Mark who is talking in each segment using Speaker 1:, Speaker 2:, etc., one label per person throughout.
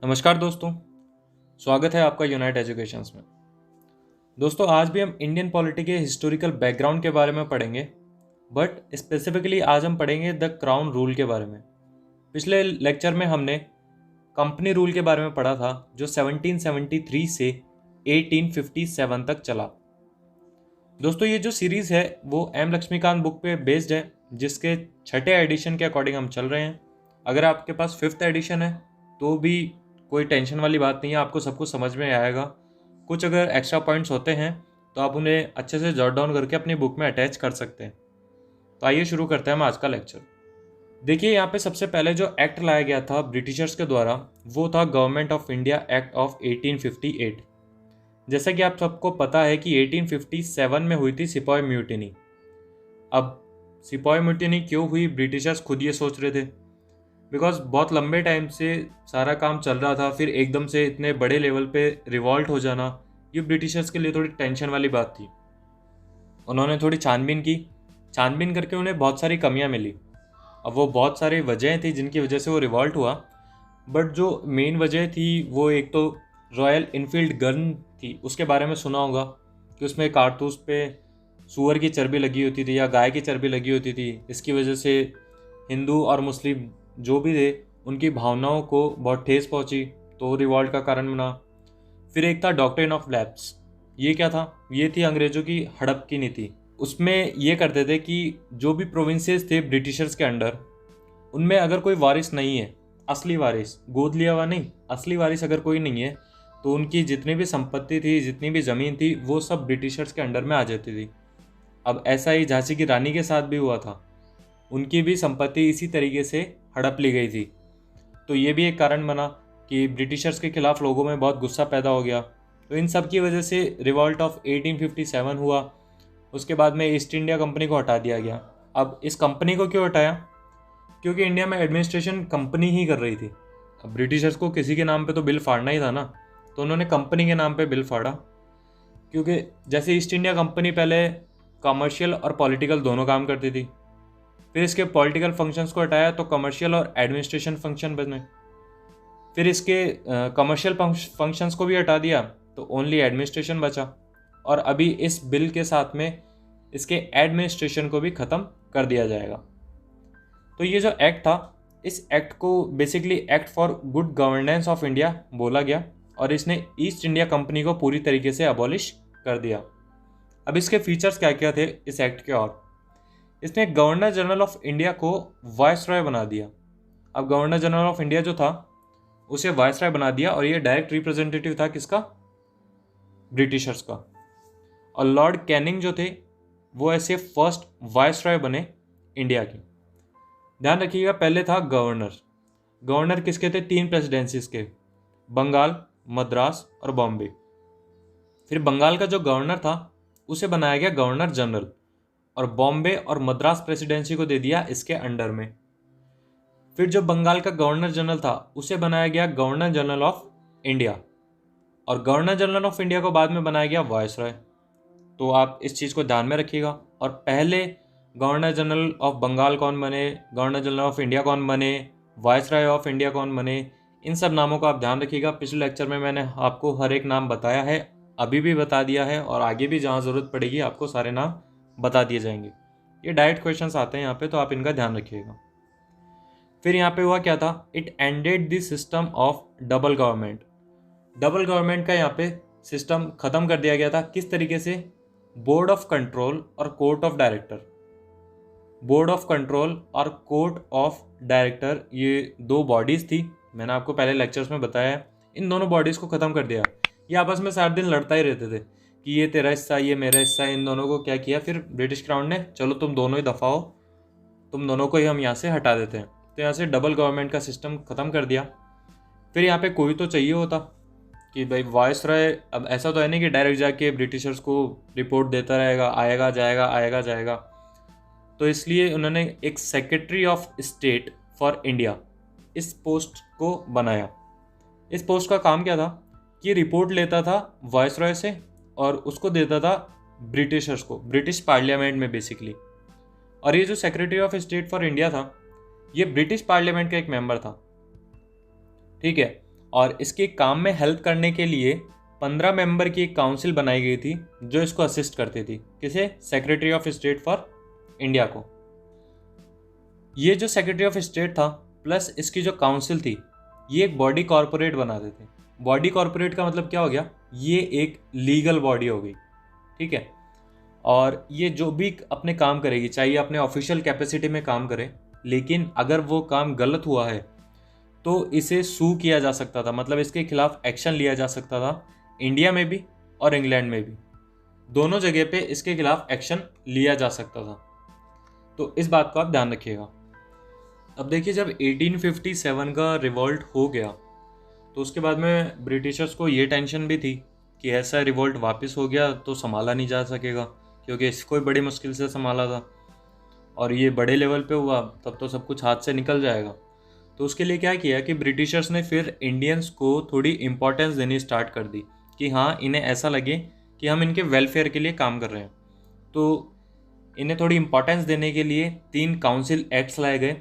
Speaker 1: नमस्कार दोस्तों, स्वागत है आपका यूनाइट एजुकेशंस में। दोस्तों, आज भी हम इंडियन पॉलिटी के हिस्टोरिकल बैकग्राउंड के बारे में पढ़ेंगे, बट स्पेसिफिकली आज हम पढ़ेंगे द क्राउन रूल के बारे में। पिछले लेक्चर में हमने कंपनी रूल के बारे में पढ़ा था, जो 1773 से 1857 तक चला। दोस्तों, ये जो सीरीज़ है वो एम लक्ष्मीकांत बुक पे बेस्ड है, जिसके छठे एडिशन के अकॉर्डिंग हम चल रहे हैं। अगर आपके पास 5th एडिशन है तो भी कोई टेंशन वाली बात नहीं है, आपको सब कुछ समझ में आएगा। कुछ अगर एक्स्ट्रा पॉइंट्स होते हैं तो आप उन्हें अच्छे से जॉट डाउन करके अपनी बुक में अटैच कर सकते हैं। तो आइए शुरू करते हैं हम आज का लेक्चर। देखिए, यहाँ पे सबसे पहले जो एक्ट लाया गया था ब्रिटिशर्स के द्वारा, वो था government of India act of 1858। जैसा कि आप सबको पता है कि 1857 में हुई थी सिपाही म्यूटिनी। अब सिपाही म्यूटिनी क्यों हुई, ब्रिटिशर्स खुद ये सोच रहे थे, बिकॉज बहुत लंबे टाइम से सारा काम चल रहा था, फिर एकदम से इतने बड़े लेवल पे रिवॉल्ट हो जाना, ये ब्रिटिशर्स के लिए थोड़ी टेंशन वाली बात थी। उन्होंने थोड़ी छानबीन की, छानबीन करके उन्हें बहुत सारी कमियां मिली। अब वो बहुत सारी वजहें थी जिनकी वजह से वो रिवॉल्ट हुआ, बट जो मेन वजह थी वो एक तो रॉयल इनफील्ड गन थी। उसके बारे में सुना होगा कि उसमें कारतूस पे सूअर की चर्बी लगी होती थी या गाय की चर्बी लगी होती थी। इसकी वजह से हिंदू और मुस्लिम जो भी थे, उनकी भावनाओं को बहुत ठेस पहुंची, तो रिवॉल्ट का कारण बना। फिर एक था डॉक्ट्रिन ऑफ लैप्स। ये क्या था? ये थी अंग्रेजों की हड़प की नीति। उसमें ये करते थे कि जो भी प्रोविंसेस थे ब्रिटिशर्स के अंडर, उनमें अगर कोई वारिस नहीं है, असली वारिस, गोद लिया हुआ नहीं, असली वारिस अगर कोई नहीं है, तो उनकी जितनी भी संपत्ति थी, जितनी भी ज़मीन थी, वो सब ब्रिटिशर्स के अंडर में आ जाती थी। अब ऐसा ही झांसी की रानी के साथ भी हुआ था, उनकी भी संपत्ति इसी तरीके से हड़प ली गई थी। तो ये भी एक कारण बना कि ब्रिटिशर्स के खिलाफ लोगों में बहुत गुस्सा पैदा हो गया। तो इन सब की वजह से रिवॉल्ट ऑफ 1857 हुआ। उसके बाद में ईस्ट इंडिया कंपनी को हटा दिया गया। अब इस कंपनी को क्यों हटाया? क्योंकि इंडिया में एडमिनिस्ट्रेशन कंपनी ही कर रही थी। अब ब्रिटिशर्स को किसी के नाम पे तो बिल फाड़ना ही था ना, तो उन्होंने कंपनी के नाम पे बिल फाड़ा। क्योंकि जैसे ईस्ट इंडिया कंपनी पहले कमर्शियल और पॉलिटिकल दोनों काम करती थी, फिर इसके पॉलिटिकल फंक्शंस को हटाया तो कमर्शियल और एडमिनिस्ट्रेशन फंक्शन बने। फिर इसके कमर्शियल फंक्शंस को भी हटा दिया तो ओनली एडमिनिस्ट्रेशन बचा। और अभी इस बिल के साथ में इसके एडमिनिस्ट्रेशन को भी ख़त्म कर दिया जाएगा। तो ये जो एक्ट था, इस एक्ट को basically act for good governance of India बोला गया, और इसने ईस्ट इंडिया कंपनी को पूरी तरीके से अबॉलिश कर दिया। अब इसके फीचर्स क्या क्या थे इस एक्ट के? और इसने गवर्नर जनरल ऑफ इंडिया को वायसरॉय बना दिया। अब गवर्नर जनरल ऑफ इंडिया जो था, उसे वायसरॉय बना दिया, और ये डायरेक्ट रिप्रेजेंटेटिव था किसका? ब्रिटिशर्स का। और लॉर्ड कैनिंग जो थे, वो ऐसे फर्स्ट वायसरॉय बने इंडिया के। ध्यान रखिएगा, पहले था गवर्नर। गवर्नर किसके थे? 3 प्रेसिडेंसीज के, बंगाल, मद्रास और बॉम्बे। फिर बंगाल का जो गवर्नर था उसे बनाया गया गवर्नर जनरल, और बॉम्बे और मद्रास प्रेसिडेंसी को दे दिया इसके अंडर में। फिर जो बंगाल का गवर्नर जनरल था उसे बनाया गया गवर्नर जनरल ऑफ इंडिया, और गवर्नर जनरल ऑफ इंडिया को बाद में बनाया गया वायसरॉय। तो आप इस चीज़ को ध्यान में रखिएगा। और पहले गवर्नर जनरल ऑफ बंगाल कौन बने, गवर्नर जनरल ऑफ इंडिया कौन बने, वायसरॉय ऑफ इंडिया कौन बने, इन सब नामों को आप ध्यान रखिएगा। पिछले लेक्चर में मैंने आपको हर एक नाम बताया है, अभी भी बता दिया है, और आगे भी जहाँ ज़रूरत पड़ेगी आपको सारे नाम बता दिए जाएंगे। ये डायरेक्ट क्वेश्चंस आते हैं यहाँ पे, तो आप इनका ध्यान रखिएगा। फिर यहाँ पे हुआ क्या था? It ended the system of double government. Double government का यहाँ पे सिस्टम खत्म कर दिया गया था। किस तरीके से? बोर्ड ऑफ कंट्रोल और court of director. Board of control और कोर्ट ऑफ डायरेक्टर, ये 2 बॉडीज थी, मैंने आपको पहले लेक्चर्स में बताया है। इन दोनों बॉडीज को खत्म कर दिया। ये आपस में सारा दिन लड़ता ही रहते थे कि ये तेरा हिस्सा, ये मेरा हिस्सा। इन दोनों को क्या किया फिर ब्रिटिश क्राउन ने? चलो तुम दोनों ही दफा हो, तुम दोनों को ही हम यहाँ से हटा देते हैं। तो यहाँ से डबल गवर्नमेंट का सिस्टम ख़त्म कर दिया। फिर यहाँ पे कोई तो चाहिए होता कि भाई वायसरॉय, अब ऐसा तो है नहीं कि डायरेक्ट जाके ब्रिटिशर्स को रिपोर्ट देता रहेगा, आएगा जाएगा आएगा जाएगा। तो इसलिए उन्होंने एक secretary of state for India, इस पोस्ट को बनाया। इस पोस्ट का काम क्या था कि रिपोर्ट लेता था वायसरॉय से और उसको देता था ब्रिटिशर्स को, ब्रिटिश पार्लियामेंट में बेसिकली। और ये जो secretary of state for India था, ये ब्रिटिश पार्लियामेंट का एक मेंबर था, ठीक है। और इसके काम में हेल्प करने के लिए 15 मेंबर की एक काउंसिल बनाई गई थी जो इसको असिस्ट करती थी। किसे? Secretary of state for India को। ये जो सेक्रेटरी ऑफ स्टेट था प्लस इसकी जो काउंसिल थी, ये एक बॉडी कॉरपोरेट बनाते थे। बॉडी कॉरपोरेट का मतलब क्या हो गया? ये एक लीगल बॉडी हो गई, ठीक है। और ये जो भी अपने काम करेगी, चाहे अपने ऑफिशियल कैपेसिटी में काम करे, लेकिन अगर वो काम गलत हुआ है तो इसे सू किया जा सकता था, मतलब इसके खिलाफ एक्शन लिया जा सकता था। इंडिया में भी और इंग्लैंड में भी, दोनों जगह पे इसके खिलाफ एक्शन लिया जा सकता था। तो इस बात को आप ध्यान रखिएगा। अब देखिए, जब 1857 का रिवॉल्ट हो गया तो उसके बाद में ब्रिटिशर्स को ये टेंशन भी थी कि ऐसा रिवॉल्ट वापस हो गया तो संभाला नहीं जा सकेगा, क्योंकि इसको बड़ी मुश्किल से संभाला था और ये बड़े लेवल पे हुआ तब तो सब कुछ हाथ से निकल जाएगा। तो उसके लिए क्या किया कि ब्रिटिशर्स ने फिर इंडियंस को थोड़ी इम्पोर्टेंस देनी स्टार्ट कर दी कि हाँ, इन्हें ऐसा लगे कि हम इनके वेलफेयर के लिए काम कर रहे हैं। तो इन्हें थोड़ी इम्पोर्टेंस देने के लिए 3 काउंसिल एक्ट्स लाए गए,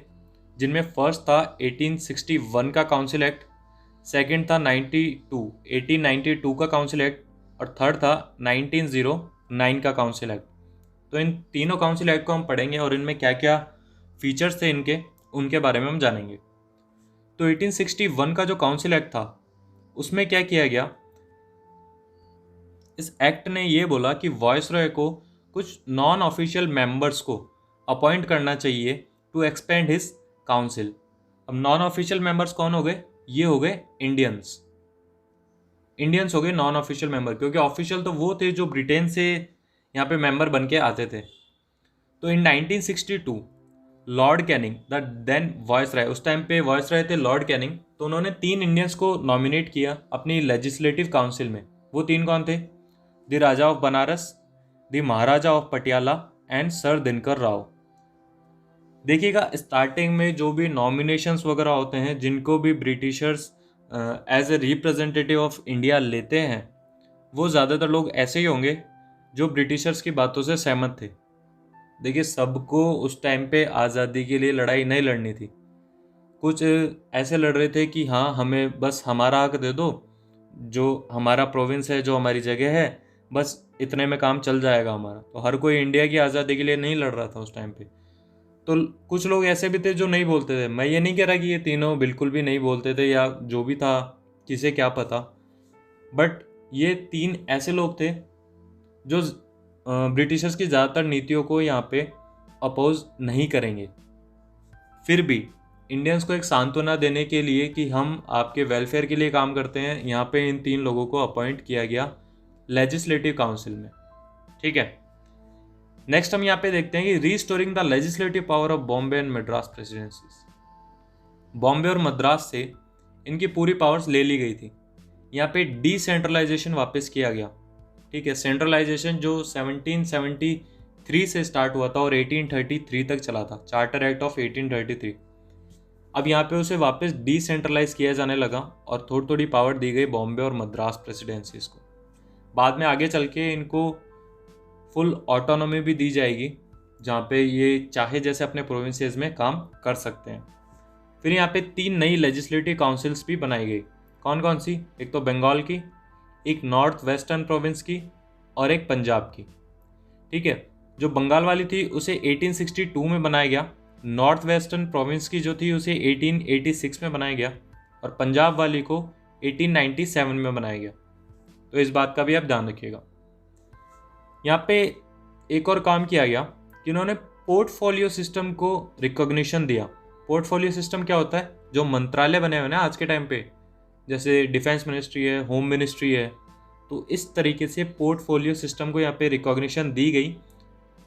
Speaker 1: जिनमें फर्स्ट था 1861 का काउंसिल एक्ट, सेकंड था 1892 का काउंसिल एक्ट और थर्ड था 1909 का काउंसिल एक्ट। तो इन तीनों काउंसिल एक्ट को हम पढ़ेंगे और इनमें क्या क्या फीचर्स थे इनके, उनके बारे में हम जानेंगे। तो 1861 का जो काउंसिल एक्ट था उसमें क्या किया गया? इस एक्ट ने ये बोला कि वॉइसरॉय को कुछ नॉन ऑफिशियल मेंबर्स को अपॉइंट करना चाहिए टू एक्सपेंड हिज काउंसिल। अब नॉन ऑफिशियल मेंबर्स कौन हो गए? ये हो गए इंडियंस हो गए नॉन ऑफिशियल मेंबर, क्योंकि ऑफिशियल तो वो थे जो ब्रिटेन से यहाँ पे मेंबर बन के आते थे। तो in 1962 Lord Canning, the then viceroy, उस टाइम पे वॉइसरॉय थे लॉर्ड कैनिंग, तो उन्होंने 3 इंडियंस को नॉमिनेट किया अपनी लेजिस्लेटिव काउंसिल में। वो 3 कौन थे? The Raja of Banaras, the Maharaja of Patiala and sir Dinkar Rao. देखिएगा, स्टार्टिंग में जो भी नॉमिनेशंस वगैरह होते हैं, जिनको भी Britishers as a representative of India लेते हैं, वो ज़्यादातर लोग ऐसे ही होंगे जो ब्रिटिशर्स की बातों से सहमत थे। देखिए, सबको उस टाइम पे आज़ादी के लिए लड़ाई नहीं लड़नी थी। कुछ ऐसे लड़ रहे थे कि हाँ, हमें बस हमारा हक दे दो, जो हमारा प्रोविंस है, जो हमारी जगह है, बस इतने में काम चल जाएगा हमारा। तो हर कोई इंडिया की आज़ादी के लिए नहीं लड़ रहा था उस टाइम पे। तो कुछ लोग ऐसे भी थे जो नहीं बोलते थे। मैं ये नहीं कह रहा कि ये तीनों बिल्कुल भी नहीं बोलते थे या जो भी था, किसे क्या पता, बट ये 3 ऐसे लोग थे जो ब्रिटिशर्स की ज़्यादातर नीतियों को यहाँ पे अपोज नहीं करेंगे। फिर भी इंडियंस को एक सांत्वना देने के लिए कि हम आपके वेलफेयर के लिए काम करते हैं, यहाँ पे इन 3 लोगों को अपॉइंट किया गया लेजिस्लेटिव काउंसिल में, ठीक है। नेक्स्ट हम यहाँ पे देखते हैं कि restoring the legislative power of Bombay and Madras presidencies. Bombay और मद्रास से इनकी पूरी पावर्स ले ली गई थी। यहाँ पे डिसेंट्रलाइजेशन वापस किया गया, ठीक है। सेंट्रलाइजेशन जो 1773 से स्टार्ट हुआ था और 1833 तक चला था, चार्टर एक्ट ऑफ 1833। अब यहाँ पे उसे वापस डिसेंट्रलाइज किया जाने लगा और थोड़ी थोड़ी पावर दी गई बॉम्बे और मद्रास प्रेसिडेंसीज को। बाद में आगे चल के इनको फुल ऑटोनॉमी भी दी जाएगी, जहाँ पे ये चाहे जैसे अपने प्रोविंसेस में काम कर सकते हैं। फिर यहाँ पे 3 नई लेजिस्लेटिव काउंसिल्स भी बनाई गई। कौन कौन सी? एक तो बंगाल की, एक नॉर्थ वेस्टर्न प्रोविंस की और एक पंजाब की, ठीक है। जो बंगाल वाली थी उसे 1862 में बनाया गया, नॉर्थ वेस्टर्न प्रोविंस की जो थी उसे 1886 में बनाया गया और पंजाब वाली को 1897 में बनाया गया। तो इस बात का भी आप ध्यान रखिएगा। यहाँ पे एक और काम किया गया कि उन्होंने पोर्टफोलियो सिस्टम को रिकॉग्निशन दिया। पोर्टफोलियो सिस्टम क्या होता है? जो मंत्रालय बने हुए ना आज के टाइम पे, जैसे डिफेंस मिनिस्ट्री है, होम मिनिस्ट्री है, तो इस तरीके से पोर्टफोलियो सिस्टम को यहाँ पे रिकॉग्निशन दी गई।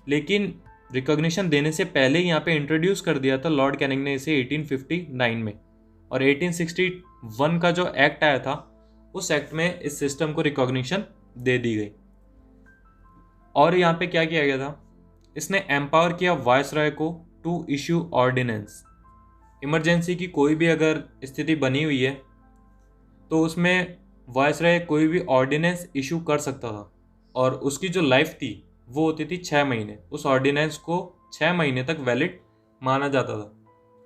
Speaker 1: लेकिन रिकॉग्निशन देने से पहले यहाँ पे इंट्रोड्यूस कर दिया था लॉर्ड कैनिंग ने इसे 1859 में, और 1861 का जो एक्ट आया था उस एक्ट में इस सिस्टम को रिकॉग्निशन दे दी गई। और यहाँ पे क्या किया गया था? इसने एम्पावर किया वायसरॉय को टू इश्यू ऑर्डिनेंस। इमरजेंसी की कोई भी अगर स्थिति बनी हुई है तो उसमें वायसरॉय कोई भी ऑर्डिनेंस इशू कर सकता था और उसकी जो लाइफ थी वो होती थी 6 महीने। उस ऑर्डिनेंस को 6 महीने तक वैलिड माना जाता था।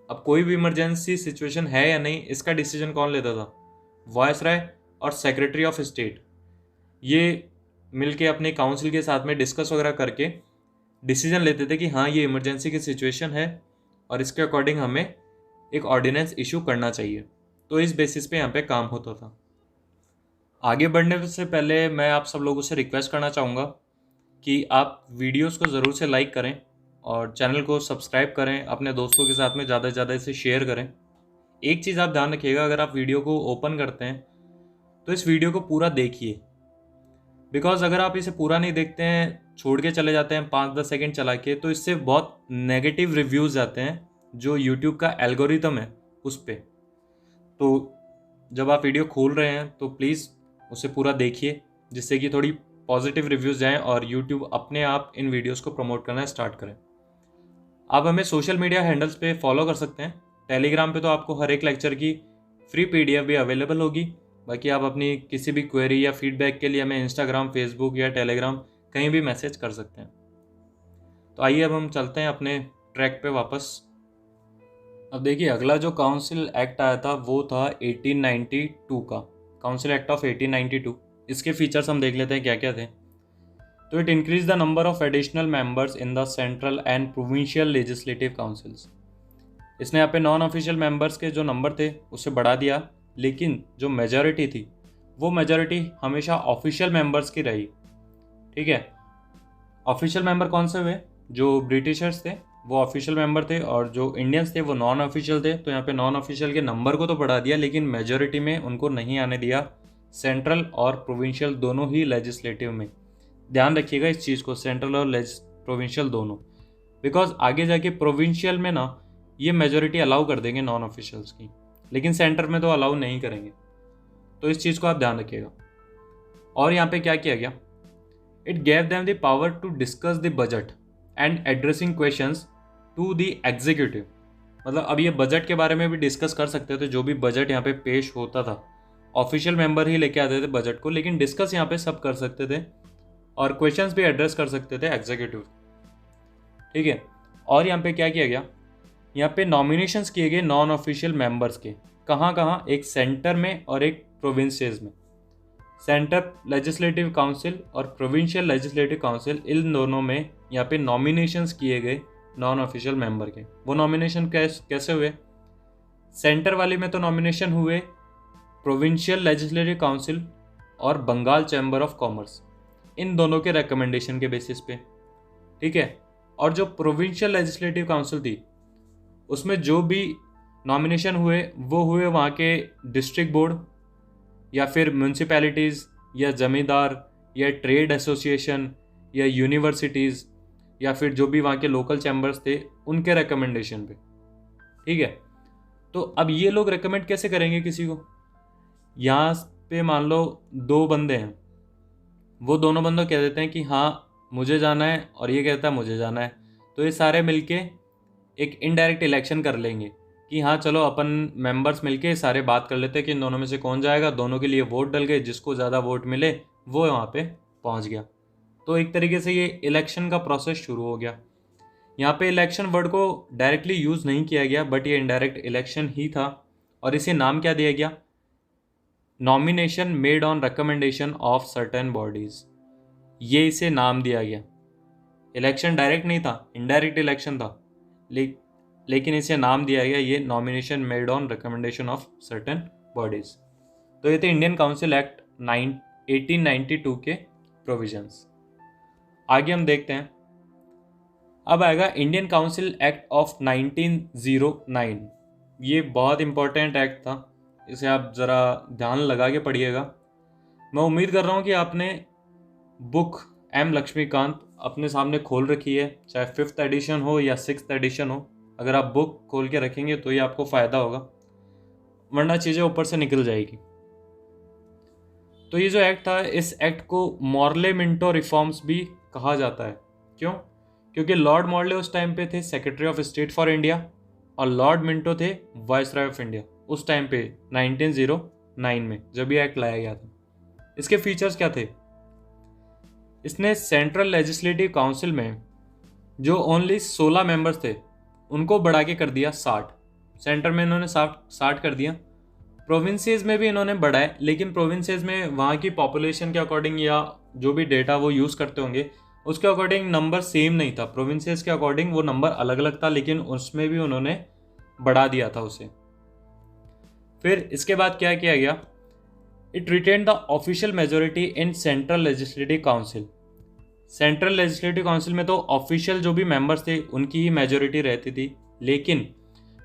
Speaker 1: अब कोई भी इमरजेंसी सिचुएशन है या नहीं, इसका डिसीजन कौन लेता था? वायसराय और सेक्रेटरी ऑफ स्टेट ये मिलके अपने काउंसिल के साथ में डिस्कस वगैरह करके डिसीजन लेते थे कि हाँ ये इमरजेंसी की सिचुएशन है और इसके अकॉर्डिंग हमें एक ऑर्डिनेंस इशू करना चाहिए। तो इस बेसिस पे यहाँ पे काम होता था। आगे बढ़ने से पहले मैं आप सब लोगों से रिक्वेस्ट करना चाहूँगा कि आप वीडियोस को ज़रूर से लाइक करें और चैनल को सब्सक्राइब करें, अपने दोस्तों के साथ में ज़्यादा से ज़्यादा इसे शेयर करें। एक चीज़ आप ध्यान रखिएगा, अगर आप वीडियो को ओपन करते हैं तो इस वीडियो को पूरा देखिए, बिकॉज अगर आप इसे पूरा नहीं देखते हैं, छोड़ के चले जाते हैं 5-10 सेकेंड चला के, तो इससे बहुत नेगेटिव रिव्यूज़ आते हैं जो यूट्यूब का एल्गोरिथम है उस पर। तो जब आप वीडियो खोल रहे हैं तो प्लीज़ उसे पूरा देखिए, जिससे कि थोड़ी पॉजिटिव रिव्यूज़ जाएं और यूट्यूब अपने आप इन वीडियोस को प्रमोट करना स्टार्ट करें। आप हमें सोशल मीडिया हैंडल्स पे फॉलो कर सकते हैं। टेलीग्राम पे तो आपको हर एक लेक्चर की फ्री PDF भी अवेलेबल होगी। बाकी आप अपनी किसी भी क्वेरी या फीडबैक के लिए हमें इंस्टाग्राम, फेसबुक या टेलीग्राम कहीं भी मैसेज कर सकते हैं। तो आइए अब हम चलते हैं अपने ट्रैक पे वापस। अब देखिए, अगला जो काउंसिल एक्ट आया था वो था 1892 का, काउंसिल एक्ट ऑफ 1892। इसके फीचर्स हम देख लेते हैं क्या क्या थे। तो it increase the number of additional members in the central and provincial legislative councils. इसने यहाँ पे नॉन ऑफिशियल मेंबर्स के जो नंबर थे उसे बढ़ा दिया, लेकिन जो मेजॉरिटी थी वो मेजॉरिटी हमेशा ऑफिशियल मेंबर्स की रही। ठीक है, ऑफिशियल मेंबर कौन से हुए? जो ब्रिटिशर्स थे वो ऑफिशियल मेंबर थे और जो इंडियंस थे वो नॉन ऑफिशियल थे। तो यहाँ पे नॉन ऑफिशियल के नंबर को तो बढ़ा दिया, लेकिन मेजॉरिटी में उनको नहीं आने दिया, सेंट्रल और प्रोविंशियल दोनों ही लेजिस्लेटिव में। ध्यान रखिएगा इस चीज़ को, सेंट्रल और प्रोविंशियल दोनों, बिकॉज आगे जाके प्रोविंशियल में ना ये मेजॉरिटी अलाउ कर देंगे नॉन ऑफिशियल्स की, लेकिन सेंटर में तो अलाउ नहीं करेंगे। तो इस चीज़ को आप ध्यान रखिएगा। और यहाँ पे क्या किया गया, it gave them the power to discuss the budget and addressing questions to the executive. मतलब अब ये बजट के बारे में भी डिस्कस कर सकते थे। जो भी बजट यहाँ पे पेश होता था, ऑफिशियल मेंबर ही लेके आते थे बजट को, लेकिन डिस्कस यहाँ पे सब कर सकते थे और क्वेश्चंस भी एड्रेस कर सकते थे एग्जीक्यूटिव। ठीक है, और यहाँ पे क्या किया गया, यहाँ पे नॉमिनेशंस किए गए नॉन ऑफिशियल मेंबर्स के। कहाँ कहाँ? एक सेंटर में और एक प्रोविंसेस में। सेंटर लेजिस्लेटिव काउंसिल और प्रोविंशियल लेजिस्लेटिव काउंसिल, इन दोनों में यहाँ पे नॉमिनेशंस किए गए नॉन ऑफिशियल मेंबर के। वो नॉमिनेशन कैसे हुए? सेंटर वाले में तो नॉमिनेशन हुए प्रोविंशियल लेजिस्लेटिव काउंसिल और बंगाल चैम्बर ऑफ कॉमर्स, इन दोनों के रिकमेंडेशन के बेसिस पे। ठीक है, और जो प्रोविंशियल लेजिस्लेटिव काउंसिल थी उसमें जो भी नॉमिनेशन हुए वो हुए वहाँ के डिस्ट्रिक्ट बोर्ड या फिर म्यूनसिपैलिटीज़ या ज़मींदार या ट्रेड एसोसिएशन या यूनिवर्सिटीज़ या फिर जो भी वहाँ के लोकल चैम्बर्स थे उनके रिकमेंडेशन पे। ठीक है, तो अब ये लोग रिकमेंड कैसे करेंगे किसी को? यहाँ पे मान लो 2 बंदे हैं, वो दोनों बंदे कह देते हैं कि हाँ मुझे जाना है और ये कहता है मुझे जाना है। तो ये सारे मिलके एक इनडायरेक्ट इलेक्शन कर लेंगे कि हाँ चलो अपन मेंबर्स मिलके सारे बात कर लेते हैं कि इन दोनों में से कौन जाएगा। दोनों के लिए वोट डल गए, जिसको ज़्यादा वोट मिले वो वहाँ पे पहुँच गया। तो एक तरीके से ये इलेक्शन का प्रोसेस शुरू हो गया। यहाँ पे इलेक्शन वर्ड को डायरेक्टली यूज़ नहीं किया गया, बट ये इनडायरेक्ट इलेक्शन ही था और इसे नाम क्या दिया गया? Nomination made on recommendation of certain bodies, ये इसे नाम दिया गया। इलेक्शन डायरेक्ट नहीं था, इनडायरेक्ट इलेक्शन था, लेकिन इसे नाम दिया गया ये nomination made on recommendation of certain bodies. तो ये थे इंडियन काउंसिल एक्ट 1892 के प्रोविजंस। आगे हम देखते हैं, अब आएगा इंडियन काउंसिल एक्ट ऑफ 1909। ये बहुत इंपॉर्टेंट एक्ट था, इसे आप ज़रा ध्यान लगा के पढ़िएगा। मैं उम्मीद कर रहा हूँ कि आपने बुक M. लक्ष्मीकांत अपने सामने खोल रखी है, चाहे 5th एडिशन हो या 6th एडिशन हो। अगर आप बुक खोल के रखेंगे तो ये आपको फ़ायदा होगा, वरना चीज़ें ऊपर से निकल जाएगी। तो ये जो एक्ट था, इस एक्ट को मॉर्ले मिंटो रिफॉर्म्स भी कहा जाता है। क्यों? क्योंकि लॉर्ड मॉर्ले उस टाइम पे थे secretary of state for India और लॉर्ड मिंटो थे वाइसरॉय ऑफ इंडिया उस टाइम पे 1909 में, जब ये एक्ट लाया गया था। इसके फीचर्स क्या थे? इसने सेंट्रल लेजिस्लेटिव काउंसिल में जो ओनली 16 मेंबर्स थे उनको बढ़ा के कर दिया 60। सेंटर में इन्होंने 60 कर दिया प्रोविंसेस में भी इन्होंने बढ़ाए, लेकिन प्रोविंसेस में वहाँ की पॉपुलेशन के अकॉर्डिंग या जो भी डेटा वो यूज़ करते होंगे उसके अकॉर्डिंग नंबर सेम नहीं था। प्रोविंसेस के अकॉर्डिंग वो नंबर अलग अलग था, लेकिन उसमें भी उन्होंने बढ़ा दिया था उसे। फिर इसके बाद क्या किया गया, it retain the official majority in central legislative council. Central legislative council में तो ऑफिशियल जो भी मेंबर्स थे उनकी ही मेजोरिटी रहती थी, लेकिन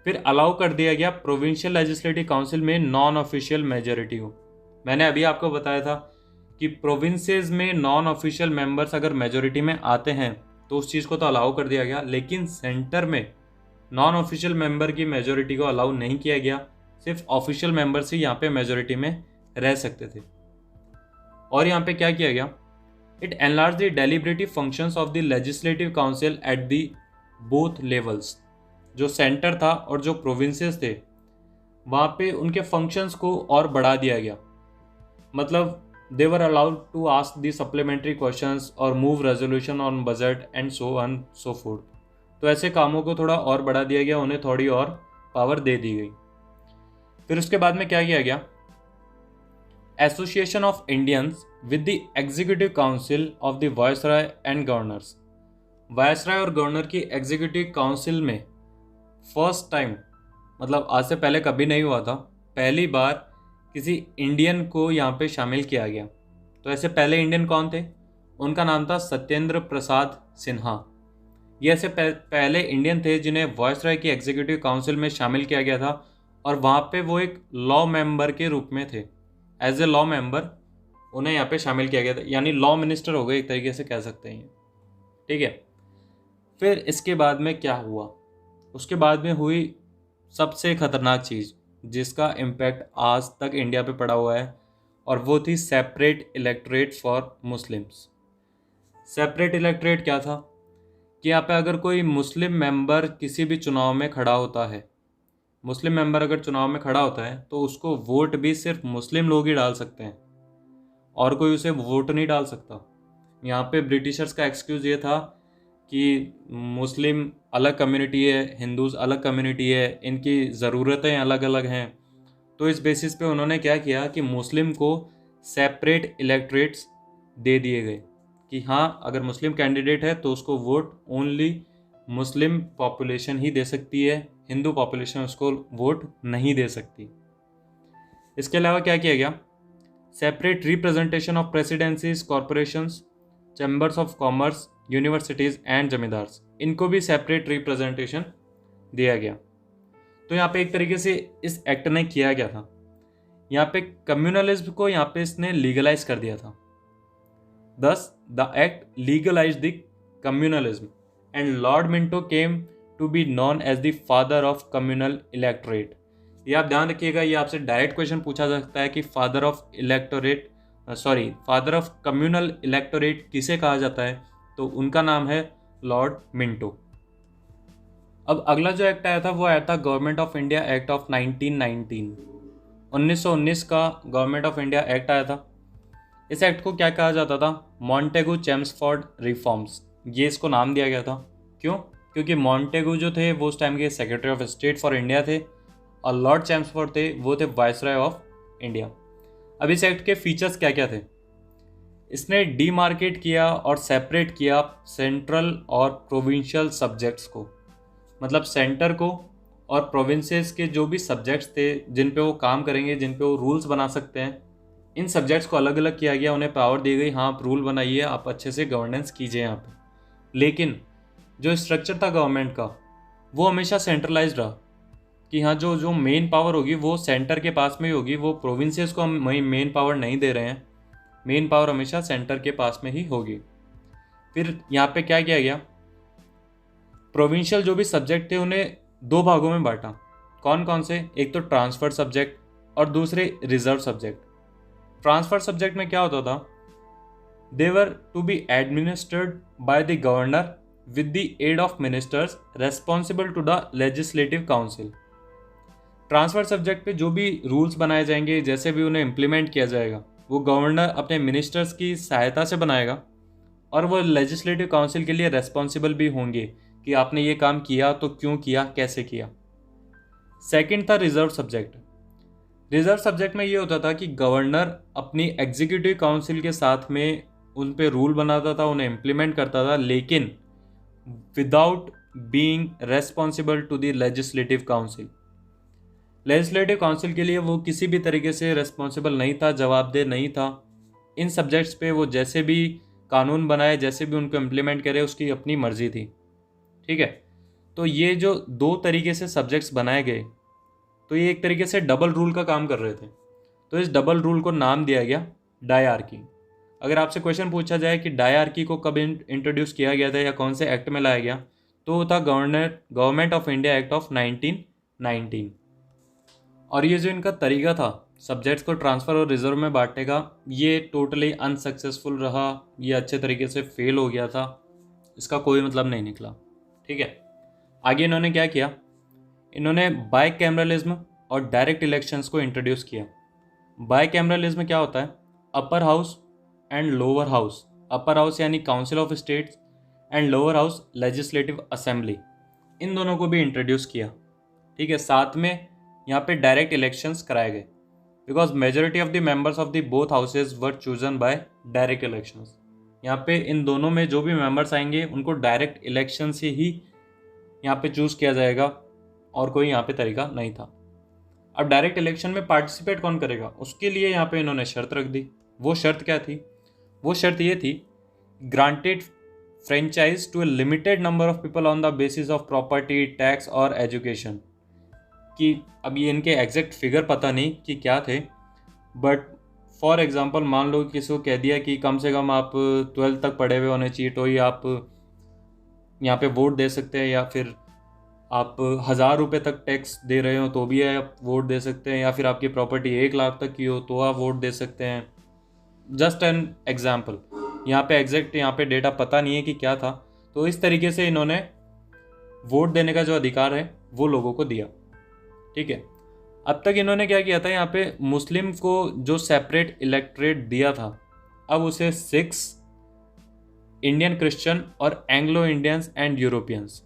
Speaker 1: फिर अलाउ कर दिया गया प्रोविंशियल लेजिस्लेटिव काउंसिल में नॉन ऑफिशियल मेजोरिटी हो। मैंने अभी आपको बताया था कि प्रोविंसेस में नॉन ऑफिशियल मेंबर्स अगर मेजोरिटी में आते हैं तो उस चीज़ को तो अलाउ कर दिया गया, लेकिन सेंटर में नॉन ऑफिशियल मेंबर की मेजोरिटी को अलाउ नहीं किया गया। सिर्फ ऑफिशियल मेंबर्स ही यहाँ पे मेजोरिटी में रह सकते थे। और यहाँ पे क्या किया गया, it enlarge the deliberative functions of the legislative council at the both levels. जो सेंटर था और जो प्रोविंसेस थे वहाँ पे उनके फंक्शंस को और बढ़ा दिया गया। मतलब they were allowed to ask the supplementary questions और move resolution on budget and so on so forth. तो ऐसे कामों को थोड़ा और बढ़ा दिया गया, उन्हें थोड़ी और पावर दे दी गई। फिर उसके बाद में क्या किया गया, association of Indians with the executive council of the viceroy and governors. Viceroy और गवर्नर की एग्जीक्यूटिव काउंसिल में फर्स्ट टाइम, मतलब आज से पहले कभी नहीं हुआ था, पहली बार किसी इंडियन को यहाँ पे शामिल किया गया। तो ऐसे पहले इंडियन कौन थे, उनका नाम था सत्येंद्र प्रसाद सिन्हा। ये ऐसे पहले इंडियन थे जिन्हें वायसराय की एग्जीक्यूटिव काउंसिल में शामिल किया गया था, और वहाँ पे वो एक लॉ मेंबर के रूप में थे। एज ए लॉ मेंबर उन्हें यहाँ पे शामिल किया गया था, यानी लॉ मिनिस्टर हो गए एक तरीके से कह सकते हैं। ठीक है। फिर इसके बाद में क्या हुआ, उसके बाद में हुई सबसे खतरनाक चीज़ जिसका इम्पैक्ट आज तक इंडिया पे पड़ा हुआ है, और वो थी separate electorate for Muslims. Separate electorate क्या था कि यहाँ पे अगर कोई मुस्लिम मेंबर किसी भी चुनाव में खड़ा होता है, मुस्लिम मेंबर अगर चुनाव में खड़ा होता है तो उसको वोट भी सिर्फ मुस्लिम लोग ही डाल सकते हैं, और कोई उसे वोट नहीं डाल सकता। यहाँ पे ब्रिटिशर्स का एक्सक्यूज़ ये था कि मुस्लिम अलग कम्युनिटी है, हिंदूज अलग कम्युनिटी है, इनकी ज़रूरतें अलग अलग हैं। तो इस बेसिस पे उन्होंने क्या किया कि मुस्लिम को सेपरेट इलेक्टोरेट्स दे दिए गए कि हाँ, अगर मुस्लिम कैंडिडेट है तो उसको वोट ओनली मुस्लिम पॉपुलेशन ही दे सकती है, हिंदू पॉपुलेशन उसको वोट नहीं दे सकती। इसके अलावा क्या किया गया, separate representation of presidencies, corporations, chambers of commerce, universities and zamindars, इनको भी सेपरेट रिप्रेजेंटेशन दिया गया। तो यहाँ पे एक तरीके से इस एक्ट ने किया गया था, यहाँ पे कम्युनलिज्म को यहाँ पे इसने लीगलाइज कर दिया था। Thus the act legalise the communalism and Lord Minto came to be known as the father of communal electorate. ये आप ध्यान रखिएगा, ये आपसे डायरेक्ट क्वेश्चन पूछा जा सकता है कि फादर ऑफ कम्युनल इलेक्टोरेट किसे कहा जाता है, तो उनका नाम है लॉर्ड मिंटो। अब अगला जो एक्ट आया था वो आया था government of India act of 1919। 1919 का गवर्नमेंट ऑफ इंडिया एक्ट आया था। इस एक्ट को क्या कहा जाता था, मॉन्टेगू चेम्सफोर्ड रिफॉर्म्स, ये इसको नाम दिया गया था। क्यों, क्योंकि मॉन्टेगू जो थे वो उस टाइम के secretary of state for India थे, और लॉर्ड चेम्सफोर्ड थे वो थे वायसराय ऑफ इंडिया। अब इस एक्ट के फीचर्स क्या क्या थे, इसने डीमार्केट किया और सेपरेट किया सेंट्रल और प्रोविंशियल सब्जेक्ट्स को। मतलब सेंटर को और प्रोविंसेस के जो भी सब्जेक्ट्स थे जिन पे वो काम करेंगे, जिन पे वो रूल्स बना सकते हैं, इन सब्जेक्ट्स को अलग अलग किया गया, उन्हें पावर दी गई, हाँ आप रूल बनाइए, आप अच्छे से गवर्नेंस कीजिए यहाँ पे। लेकिन जो स्ट्रक्चर था गवर्नमेंट का वो हमेशा सेंट्रलाइज रहा कि हाँ जो मेन पावर होगी वो सेंटर के पास में ही होगी, वो प्रोविंसेस को हम मेन पावर नहीं दे रहे हैं, मेन पावर हमेशा सेंटर के पास में ही होगी। फिर यहाँ पे क्या किया गया, प्रोविंशियल जो भी सब्जेक्ट थे उन्हें दो भागों में बांटा। कौन कौन से, एक तो ट्रांसफर सब्जेक्ट और दूसरे रिजर्व सब्जेक्ट। ट्रांसफर सब्जेक्ट में क्या होता था, they were to be administered by the governor with the aid of ministers responsible to the legislative council. Transfer subject पे जो भी रूल्स बनाए जाएंगे, जैसे भी उन्हें इम्प्लीमेंट किया जाएगा, वो गवर्नर अपने मिनिस्टर्स की सहायता से बनाएगा, और वो लेजिस्लेटिव काउंसिल के लिए रेस्पॉन्सिबल भी होंगे कि आपने ये काम किया तो क्यों किया, कैसे किया। सेकंड था रिजर्व सब्जेक्ट। रिजर्व सब्जेक्ट में ये होता था कि गवर्नर अपनी एग्जीक्यूटिव काउंसिल के साथ में उन पे रूल बनाता था, उन्हें इम्प्लीमेंट करता था, लेकिन without being responsible to the legislative council. Legislative council के लिए वो किसी भी तरीके से रेस्पॉन्सिबल नहीं था, जवाबदेह नहीं था। इन सब्जेक्ट्स पे वो जैसे भी कानून बनाए, जैसे भी उनको इम्प्लीमेंट करे, उसकी अपनी मर्जी थी। ठीक है, तो ये जो दो तरीके से सब्जेक्ट्स बनाए गए, तो ये एक तरीके से डबल रूल का काम कर रहे थे। तो इस डबल रूल को नाम दिया गया डायआर्की। अगर आपसे क्वेश्चन पूछा जाए कि डायआर्की को कब इंट्रोड्यूस किया गया था या कौन से एक्ट में लाया गया, तो वो था government of India act of 1919। और ये जो इनका तरीका था सब्जेक्ट्स को ट्रांसफ़र और रिजर्व में बांटने का, ये टोटली अनसक्सेसफुल रहा, ये अच्छे तरीके से फेल हो गया था, इसका कोई मतलब नहीं निकला। ठीक है, आगे इन्होंने क्या किया, इन्होंने बाइकैमरलिज्म और डायरेक्ट इलेक्शंस को इंट्रोड्यूस किया। बाइकैमरलिज्म क्या होता है, upper house and lower house, upper house यानी council of states and lower house legislative assembly, इन दोनों को भी इंट्रोड्यूस किया। ठीक है, साथ में यहाँ पे डायरेक्ट इलेक्शंस कराए गए, because majority of the members of the both houses were chosen bye direct elections. यहाँ पे इन दोनों में जो भी मेंबर्स आएंगे उनको डायरेक्ट इलेक्शन से ही यहाँ पे चूज किया जाएगा, और कोई यहाँ पे तरीका नहीं था। अब डायरेक्ट इलेक्शन में पार्टिसिपेट कौन करेगा, उसके लिए यहाँ पे इन्होंने शर्त रख दी। वो शर्त क्या थी, वो शर्त ये थी, granted franchise to a limited number of people on the basis of property, tax और एजुकेशन। कि अब ये इनके एग्जैक्ट फिगर पता नहीं कि क्या थे, बट फॉर एग्जांपल मान लो किसी को कह दिया कि कम से कम आप 12th तक पढ़े हुए होने चाहिए, तो ही आप यहाँ पे वोट दे सकते हैं, या फिर आप 1,000 रुपये तक टैक्स दे रहे हो तो भी आप वोट दे सकते हैं, या फिर आपकी प्रॉपर्टी 1 लाख तक की हो तो आप वोट दे सकते हैं। जस्ट एन एग्जाम्पल, यहाँ पे एग्जैक्ट यहाँ पे डेटा पता नहीं है कि क्या था। तो इस तरीके से इन्होंने वोट देने का जो अधिकार है वो लोगों को दिया। ठीक है, अब तक इन्होंने क्या किया था, यहाँ पे मुस्लिम को जो सेपरेट इलेक्टोरेट दिया था, अब उसे सिख्स, इंडियन क्रिश्चियन और एंग्लो इंडियंस एंड यूरोपियंस,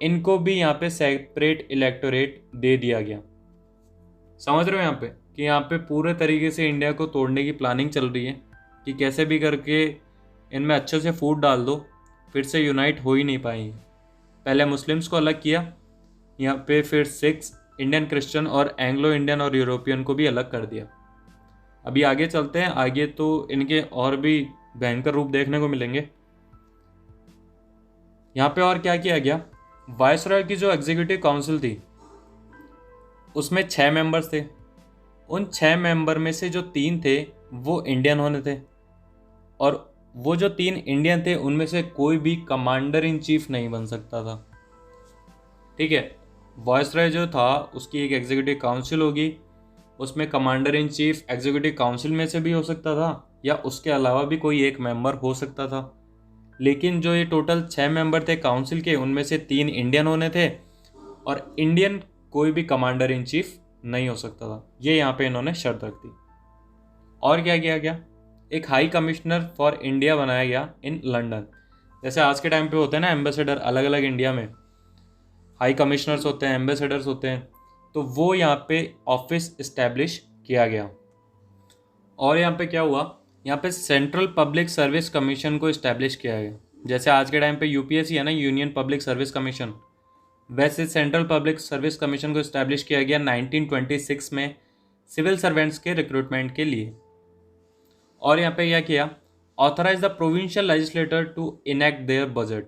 Speaker 1: इनको भी यहाँ पे सेपरेट इलेक्टोरेट दे दिया गया। समझ रहे हो यहाँ पे कि यहाँ पे पूरे तरीके से इंडिया को तोड़ने की प्लानिंग चल रही है कि कैसे भी करके इनमें अच्छे से फूट डाल दो, फिर से यूनाइट हो ही नहीं पाएंगे। पहले मुस्लिम्स को अलग किया यहाँ पे, फिर सिख्स, इंडियन क्रिश्चियन और एंग्लो इंडियन और यूरोपियन को भी अलग कर दिया। अभी आगे चलते हैं, आगे तो इनके और भी भयंकर रूप देखने को मिलेंगे। यहाँ पे और क्या किया गया, वायसरॉय की जो एग्जीक्यूटिव काउंसिल थी उसमें 6 मेंबर्स थे। उन 6 मेंबर में से जो 3 थे वो इंडियन होने थे, और वो जो 3 इंडियन थे उनमें से कोई भी कमांडर इन चीफ नहीं बन सकता था। ठीक है, वायसरॉय जो था उसकी एक एग्जीक्यूटिव काउंसिल होगी, उसमें commander in chief executive council में से भी हो सकता था, या उसके अलावा भी कोई एक मेंबर हो सकता था। लेकिन जो ये टोटल 6 मेंबर थे काउंसिल के, उनमें से 3 इंडियन होने थे, और इंडियन कोई भी कमांडर इन चीफ नहीं हो सकता था। ये यहाँ पे इन्होंने शर्त रख दी। और क्या किया गया, एक हाई कमिश्नर फॉर इंडिया बनाया गया इन लंदन। जैसे आज के टाइम पे होते हैं ना एम्बेसडर, अलग अलग इंडिया में हाई कमिश्नर्स होते हैं, एम्बेसडर्स होते हैं, तो वो यहाँ पे ऑफिस इस्टेब्लिश किया गया। और यहाँ पे क्या हुआ, यहाँ पे सेंट्रल पब्लिक सर्विस कमीशन को इस्टेब्लिश किया गया। जैसे आज के टाइम पे यूपीएससी है ना, यूनियन पब्लिक सर्विस कमीशन, वैसे सेंट्रल पब्लिक सर्विस कमीशन को इस्टेब्लिश किया गया 1926 में सिविल सर्वेंट्स के रिक्रूटमेंट के लिए। और यहाँ पे क्या किया, authorise the provincial legislator to enact their budget.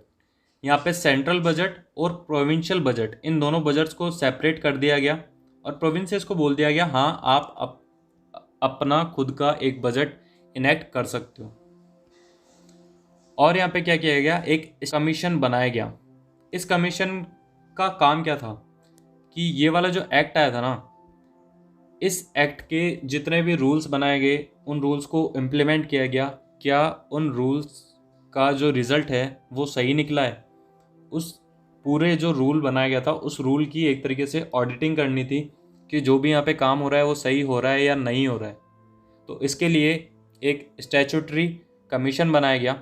Speaker 1: यहाँ पे सेंट्रल बजट और प्रोविंशियल बजट, इन दोनों बजट्स को सेपरेट कर दिया गया, और प्रोविंसेस को बोल दिया गया हाँ आप अपना खुद का एक बजट इनेक्ट कर सकते हो। और यहाँ पे क्या किया गया, एक कमीशन बनाया गया। इस कमीशन का काम क्या था कि ये वाला जो एक्ट आया था ना, इस एक्ट के जितने भी रूल्स बनाए गए उन रूल्स को इम्प्लीमेंट किया गया, क्या उन रूल्स का जो रिज़ल्ट है वो सही निकला है। उस पूरे जो रूल बनाया गया था उस रूल की एक तरीके से ऑडिटिंग करनी थी कि जो भी यहाँ पे काम हो रहा है वो सही हो रहा है या नहीं हो रहा है। तो इसके लिए एक स्टैट्यूटरी कमीशन बनाया गया,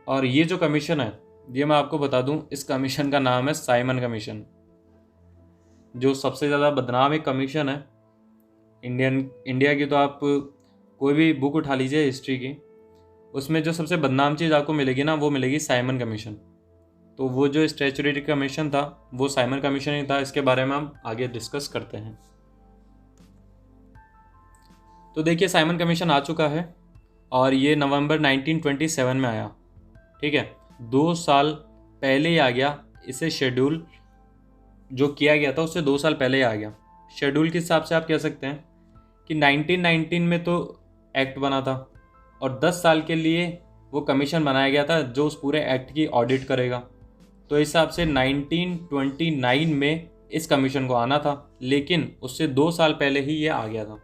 Speaker 1: और ये जो कमीशन है ये मैं आपको बता दूं, इस कमीशन का नाम है साइमन कमीशन। जो सबसे ज़्यादा बदनाम एक कमीशन है इंडिया की तो आप कोई भी बुक उठा लीजिए हिस्ट्री की, उसमें जो सबसे बदनाम चीज़ आपको मिलेगी ना, वो मिलेगी साइमन कमीशन। तो वो जो स्टैच्यूटरी कमीशन था वो साइमन कमीशन ही था। इसके बारे में हम आगे डिस्कस करते हैं। तो देखिए, साइमन कमीशन आ चुका है और ये नवंबर 1927 में आया। ठीक है, 2 साल पहले ही आ गया। इसे शेड्यूल जो किया गया था उससे 2 साल पहले ही आ गया। शेड्यूल के हिसाब से आप कह सकते हैं कि 1919 में तो एक्ट बना था और 10 साल के लिए वो कमीशन बनाया गया था जो उस पूरे एक्ट की ऑडिट करेगा। तो इस हिसाब से 1929 में इस कमीशन को आना था, लेकिन उससे 2 साल पहले ही ये आ गया था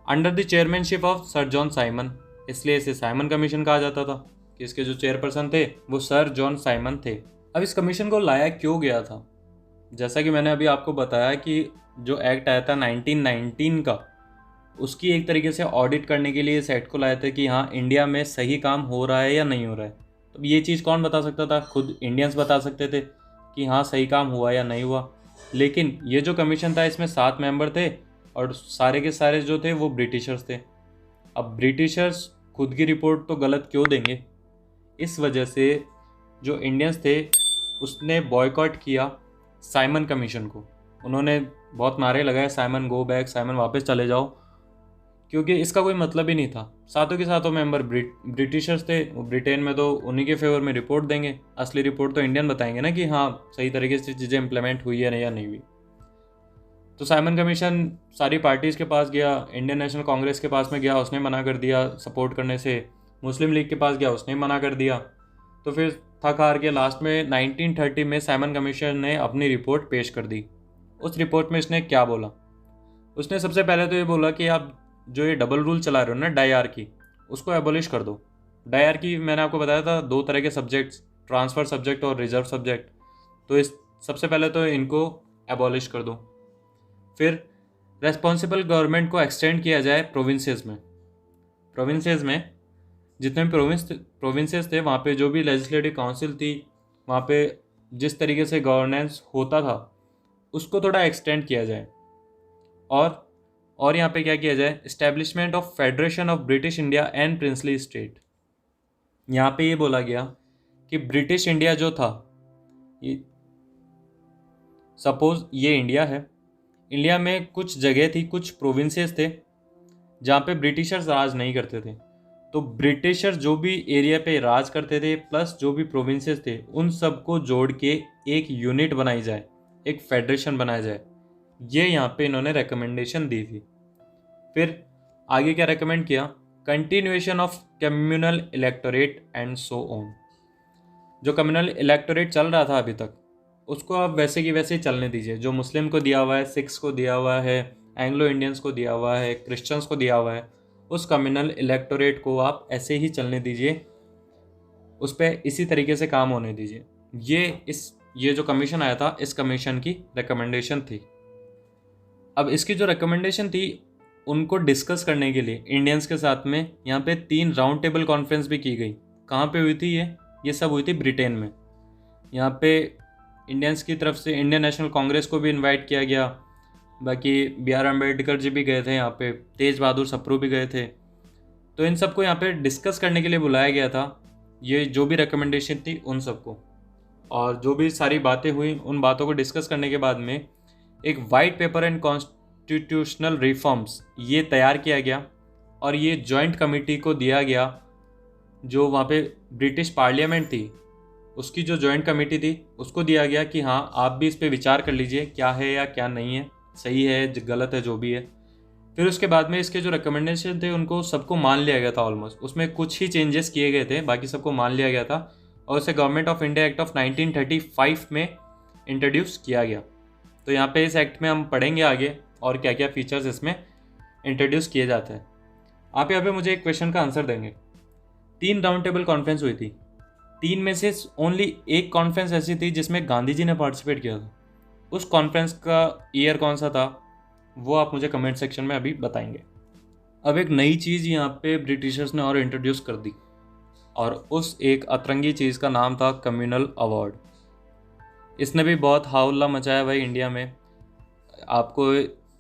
Speaker 1: under the chairmanship of sir John Simon. इसलिए इसे साइमन कमीशन कहा जाता था कि इसके जो चेयरपर्सन थे वो सर जॉन साइमन थे। अब इस कमीशन को लाया क्यों गया था? जैसा कि मैंने अभी आपको बताया कि जो एक्ट आया था 1919 का, उसकी एक तरीके से ऑडिट करने के लिए इस एक्ट को लाए थे कि हाँ, इंडिया में सही काम हो रहा है या नहीं हो रहा है। तो ये चीज़ कौन बता सकता था? खुद इंडियंस बता सकते थे कि हाँ, सही काम हुआ या नहीं हुआ। लेकिन ये जो कमीशन था इसमें 7 मेंबर थे और सारे के सारे जो थे वो ब्रिटिशर्स थे। अब ब्रिटिशर्स खुद की रिपोर्ट तो गलत क्यों देंगे? इस वजह से जो इंडियंस थे उसने बॉयकॉट किया साइमन कमीशन को। उन्होंने बहुत नारे लगाए, साइमन गो बैक, साइमन वापस चले जाओ, क्योंकि इसका कोई मतलब ही नहीं था। सातों के सातों मेंबर ब्रिटिशर्स थे। ब्रिटेन में तो उन्हीं के फेवर में रिपोर्ट देंगे, असली रिपोर्ट तो इंडियन बताएंगे ना कि हाँ, सही तरीके से चीज़ें इंप्लीमेंट हुई है या नहीं हुई। तो साइमन कमीशन सारी पार्टीज़ के पास गया, इंडियन नेशनल कांग्रेस के पास में गया, उसने मना कर दिया सपोर्ट करने से। मुस्लिम लीग के पास गया, उसने मना कर दिया। तो फिर थक हार के लास्ट में 1930 में साइमन कमीशन ने अपनी रिपोर्ट पेश कर दी। उस रिपोर्ट में इसने क्या बोला? उसने सबसे पहले तो ये बोला कि आप जो ये डबल रूल चला रहे हो ना डायआर्की, उसको एबोलिश कर दो। डायआर्की मैंने आपको बताया था 2 तरह के सब्जेक्ट्स, ट्रांसफ़र सब्जेक्ट और रिजर्व सब्जेक्ट। तो इस सबसे पहले तो इनको एबॉलिश कर दो। फिर रेस्पॉन्सिबल गवर्नमेंट को एक्सटेंड किया जाए प्रोविंसेस में जितने भी प्रोविंसेस थे वहाँ पे जो भी लेजिस्लेटिव काउंसिल थी, वहाँ पे जिस तरीके से गवर्नेंस होता था उसको थोड़ा एक्सटेंड किया जाए। और यहाँ पे क्या किया जाए? Establishment of federation of British India and princely state. यहाँ पे ये बोला गया कि ब्रिटिश इंडिया जो था, सपोज ये इंडिया है, इंडिया में कुछ जगह थी, कुछ प्रोविंसेस थे जहाँ पे ब्रिटिशर्स राज नहीं करते थे। तो ब्रिटिशर्स जो भी एरिया पे राज करते थे प्लस जो भी प्रोविंसेस थे उन सबको जोड़ के एक यूनिट बनाई जाए, एक फेडरेशन बनाया जाए। ये यहाँ पे इन्होंने रिकमेंडेशन दी थी। फिर आगे क्या रिकमेंड किया? Continuation of communal electorate and so on. जो कम्युनल इलेक्टोरेट चल रहा था अभी तक, उसको आप वैसे की वैसे ही चलने दीजिए। जो मुस्लिम को दिया हुआ है, सिख्स को दिया हुआ है, एंग्लो इंडियंस को दिया हुआ है, क्रिश्चियंस को दिया हुआ है, उस कम्युनल इलेक्टोरेट को आप ऐसे ही चलने दीजिए, उस पर इसी तरीके से काम होने दीजिए। ये जो कमीशन आया था, इस कमीशन की रिकमेंडेशन थी। अब इसकी जो रिकमेंडेशन थी उनको डिस्कस करने के लिए इंडियंस के साथ में यहाँ पे 3 राउंड टेबल कॉन्फ्रेंस भी की गई। कहाँ पे हुई थी ये सब हुई थी ब्रिटेन में। यहाँ पे इंडियंस की तरफ से इंडियन नेशनल कांग्रेस को भी इनवाइट किया गया। बाकी B.R. अम्बेडकर जी भी गए थे यहाँ पे, तेज बहादुर सप्रू भी गए थे। तो इन सबको यहाँ पे डिस्कस करने के लिए बुलाया गया था। ये जो भी रिकमेंडेशन थी उन सबको, और जो भी सारी बातें हुई उन बातों को डिस्कस करने के बाद में एक white paper and constitutional reforms ये तैयार किया गया और ये जॉइंट कमेटी को दिया गया। जो वहाँ पे ब्रिटिश पार्लियामेंट थी उसकी जो जॉइंट कमेटी थी उसको दिया गया कि हाँ, आप भी इस पे विचार कर लीजिए क्या है या क्या नहीं है, सही है गलत है, जो भी है। फिर उसके बाद में इसके जो रिकमेंडेशन थे उनको सबको मान लिया गया था ऑलमोस्ट। उसमें कुछ ही चेंजेस किए गए थे, बाकी सबको मान लिया गया था और उसे government of India act of 1935 में इंट्रोड्यूस किया गया। तो यहाँ पे इस एक्ट में हम पढ़ेंगे आगे और क्या क्या फीचर्स इसमें इंट्रोड्यूस किए जाते हैं। आप यहाँ पे मुझे एक क्वेश्चन का आंसर देंगे। 3 राउंड टेबल कॉन्फ्रेंस हुई थी, 3 में से ओनली एक कॉन्फ्रेंस ऐसी थी जिसमें गांधी जी ने पार्टिसिपेट किया था। उस कॉन्फ्रेंस का ईयर कौन सा था वो आप मुझे कमेंट सेक्शन में अभी बताएंगे। अब एक नई चीज़ यहाँ पे ब्रिटिशर्स ने और इंट्रोड्यूस कर दी, और उस एक अतरंगी चीज़ का नाम था कम्युनल अवार्ड। इसने भी बहुत हाउल्ला मचाया भाई इंडिया में। आपको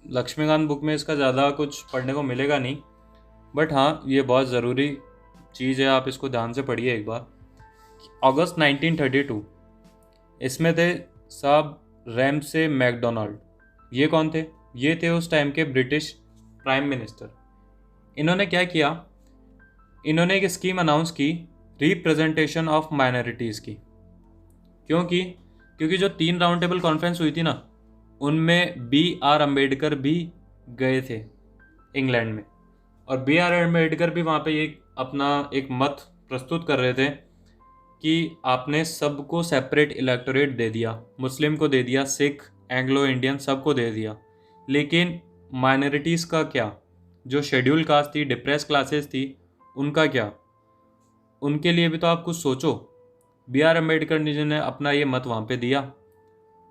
Speaker 1: लक्ष्मीकांत बुक में इसका ज़्यादा कुछ पढ़ने को मिलेगा नहीं, बट हाँ ये बहुत ज़रूरी चीज़ है, आप इसको ध्यान से पढ़िए एक बार। अगस्त 1932, इसमें थे साहब रैमसे मैकडोनाल्ड। ये कौन थे? ये थे उस टाइम के ब्रिटिश प्राइम मिनिस्टर। इन्होंने क्या किया, इन्होंने एक स्कीम अनाउंस की रिप्रेजेंटेशन ऑफ माइनॉरिटीज़ की। क्योंकि जो 3 राउंड टेबल कॉन्फ्रेंस हुई थी ना, उनमें B.R. अम्बेडकर भी गए थे इंग्लैंड में, और B.R. अम्बेडकर भी वहाँ पे अपना एक मत प्रस्तुत कर रहे थे कि आपने सबको सेपरेट इलेक्टोरेट दे दिया, मुस्लिम को दे दिया, सिख, एंग्लो इंडियन सबको दे दिया, लेकिन माइनॉरिटीज़ का क्या? जो शेड्यूल कास्ट थी, डिप्रेस क्लासेस थी, उनका क्या? उनके लिए भी तो आप कुछ सोचो। B.R. अम्बेडकर जी ने अपना ये मत वहाँ पे दिया।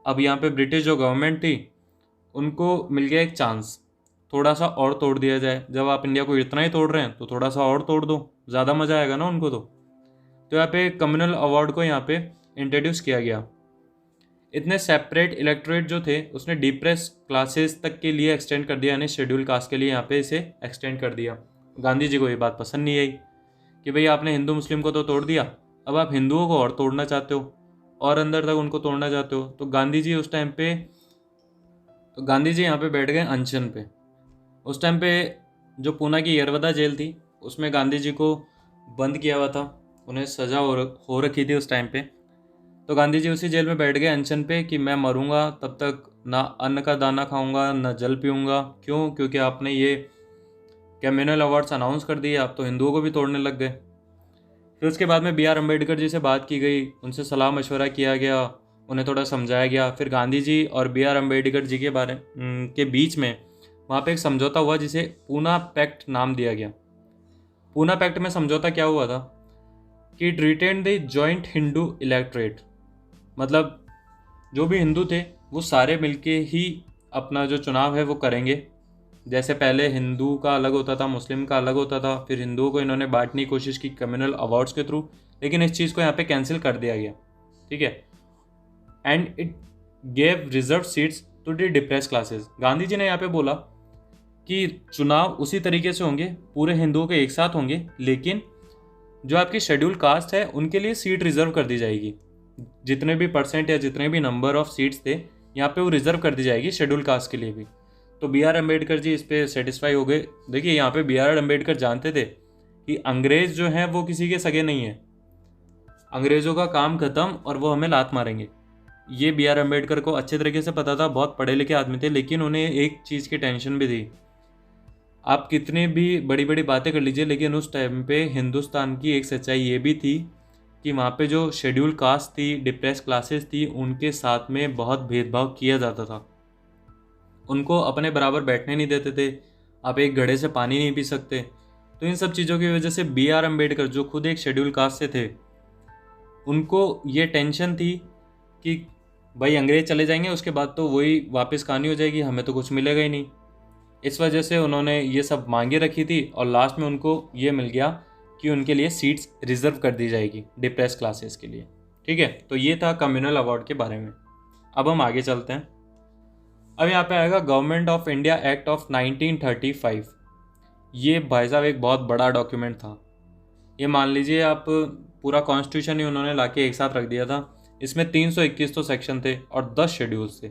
Speaker 1: अब यहाँ पे ब्रिटिश जो गवर्नमेंट थी, उनको मिल गया एक चांस, थोड़ा सा और तोड़ दिया जाए। जब आप इंडिया को इतना ही तोड़ रहे हैं तो थोड़ा सा और तोड़ दो, ज़्यादा मज़ा आएगा ना उनको। तो यहाँ पे कम्युनल अवार्ड को यहाँ पे इंट्रोड्यूस किया गया। इतने सेपरेट इलेक्टोरेट जो थे उसने डिप्रेस क्लासेस तक के लिए एक्सटेंड कर दिया, यानी शेड्यूल कास्ट के लिए यहाँ पे इसे एक्सटेंड कर दिया। गांधी जी को ये बात पसंद नहीं आई कि भाई आपने हिंदू मुस्लिम को तो तोड़ दिया, अब आप हिंदुओं को और तोड़ना चाहते हो और अंदर तक उनको तोड़ना चाहते हो। तो गांधी जी उस टाइम पे यहाँ पे बैठ गए अनशन पे। उस टाइम पे जो पूना की यरवदा जेल थी उसमें गांधी जी को बंद किया हुआ था, उन्हें सज़ा हो रखी थी उस टाइम पे। तो गांधी जी उसी जेल में बैठ गए अनशन पे कि मैं मरूंगा तब तक ना अन्न का दाना खाऊंगा ना जल पीऊंगा। क्यों? क्योंकि आपने ये कम्युनल अवार्ड्स अनाउंस कर दिए, आप तो हिंदुओं को भी तोड़ने लग गए। फिर उसके बाद में B.R. अम्बेडकर जी से बात की गई, उनसे सलाह मशवरा किया गया, उन्हें थोड़ा समझाया गया। फिर गांधी जी और B.R. अम्बेडकर जी के बीच में वहाँ पे एक समझौता हुआ जिसे पूना पैक्ट नाम दिया गया। पूना पैक्ट में समझौता क्या हुआ था कि it retained the joint Hindu electorate, मतलब जो भी हिंदू थे वो सारे मिलके ही अपना जो चुनाव है वो करेंगे। जैसे पहले हिंदू का अलग होता था, मुस्लिम का अलग होता था, फिर हिंदुओं को इन्होंने बांटने की कोशिश की कम्युनल अवार्ड्स के थ्रू, लेकिन इस चीज़ को यहाँ पे कैंसिल कर दिया गया। ठीक है, and it gave reserve seats to the depress classes. Gandhi ji ने यहाँ पे बोला कि चुनाव उसी तरीके से होंगे, पूरे हिंदुओं के एक साथ होंगे, लेकिन जो आपकी शेड्यूल कास्ट है उनके लिए सीट रिजर्व कर दी जाएगी। जितने भी परसेंट या जितने भी नंबर ऑफ सीट्स थे यहाँ पे वो रिजर्व कर दी जाएगी शेड्यूल कास्ट के लिए भी। तो B.R. अम्बेडकर जी इस पे सेटिस्फाई हो गए। देखिए यहाँ पे B.R. अम्बेडकर जानते थे कि अंग्रेज जो हैं वो किसी के सगे नहीं है, अंग्रेज़ों का काम खत्म और वो हमें लात मारेंगे। ये B.R. अम्बेडकर को अच्छे तरीके से पता था, बहुत पढ़े लिखे आदमी थे, लेकिन उन्हें एक चीज़ की टेंशन भी थी। आप कितनी भी बड़ी बड़ी बातें कर लीजिए, लेकिन उस टाइम पे हिंदुस्तान की एक सच्चाई ये भी थी कि वहाँ पे जो शेड्यूल कास्ट थी, डिप्रेस क्लासेस थी, उनके साथ में बहुत भेदभाव किया जाता था। उनको अपने बराबर बैठने नहीं देते थे, आप एक घड़े से पानी नहीं पी सकते। तो इन सब चीज़ों की वजह से B.R. अम्बेडकर जो खुद एक शेड्यूल कास्ट से थे, उनको ये टेंशन थी कि भाई अंग्रेज चले जाएंगे उसके बाद तो वही वापस कहानी हो जाएगी, हमें तो कुछ मिलेगा ही नहीं। इस वजह से उन्होंने ये सब मांगे रखी थी और लास्ट में उनको ये मिल गया कि उनके लिए सीट्स रिजर्व कर दी जाएगी डिप्रेस क्लासेस के लिए। ठीक है, तो ये था कम्युनल अवार्ड के बारे में। अब हम आगे चलते हैं। अब यहाँ पे आएगा government of India act of 1935। ये भाई साहब एक बहुत बड़ा डॉक्यूमेंट था। ये मान लीजिए आप पूरा कॉन्स्टिट्यूशन ही उन्होंने लाके एक साथ रख दिया था। इसमें 321 तो सेक्शन थे और 10 शेड्यूल्स थे।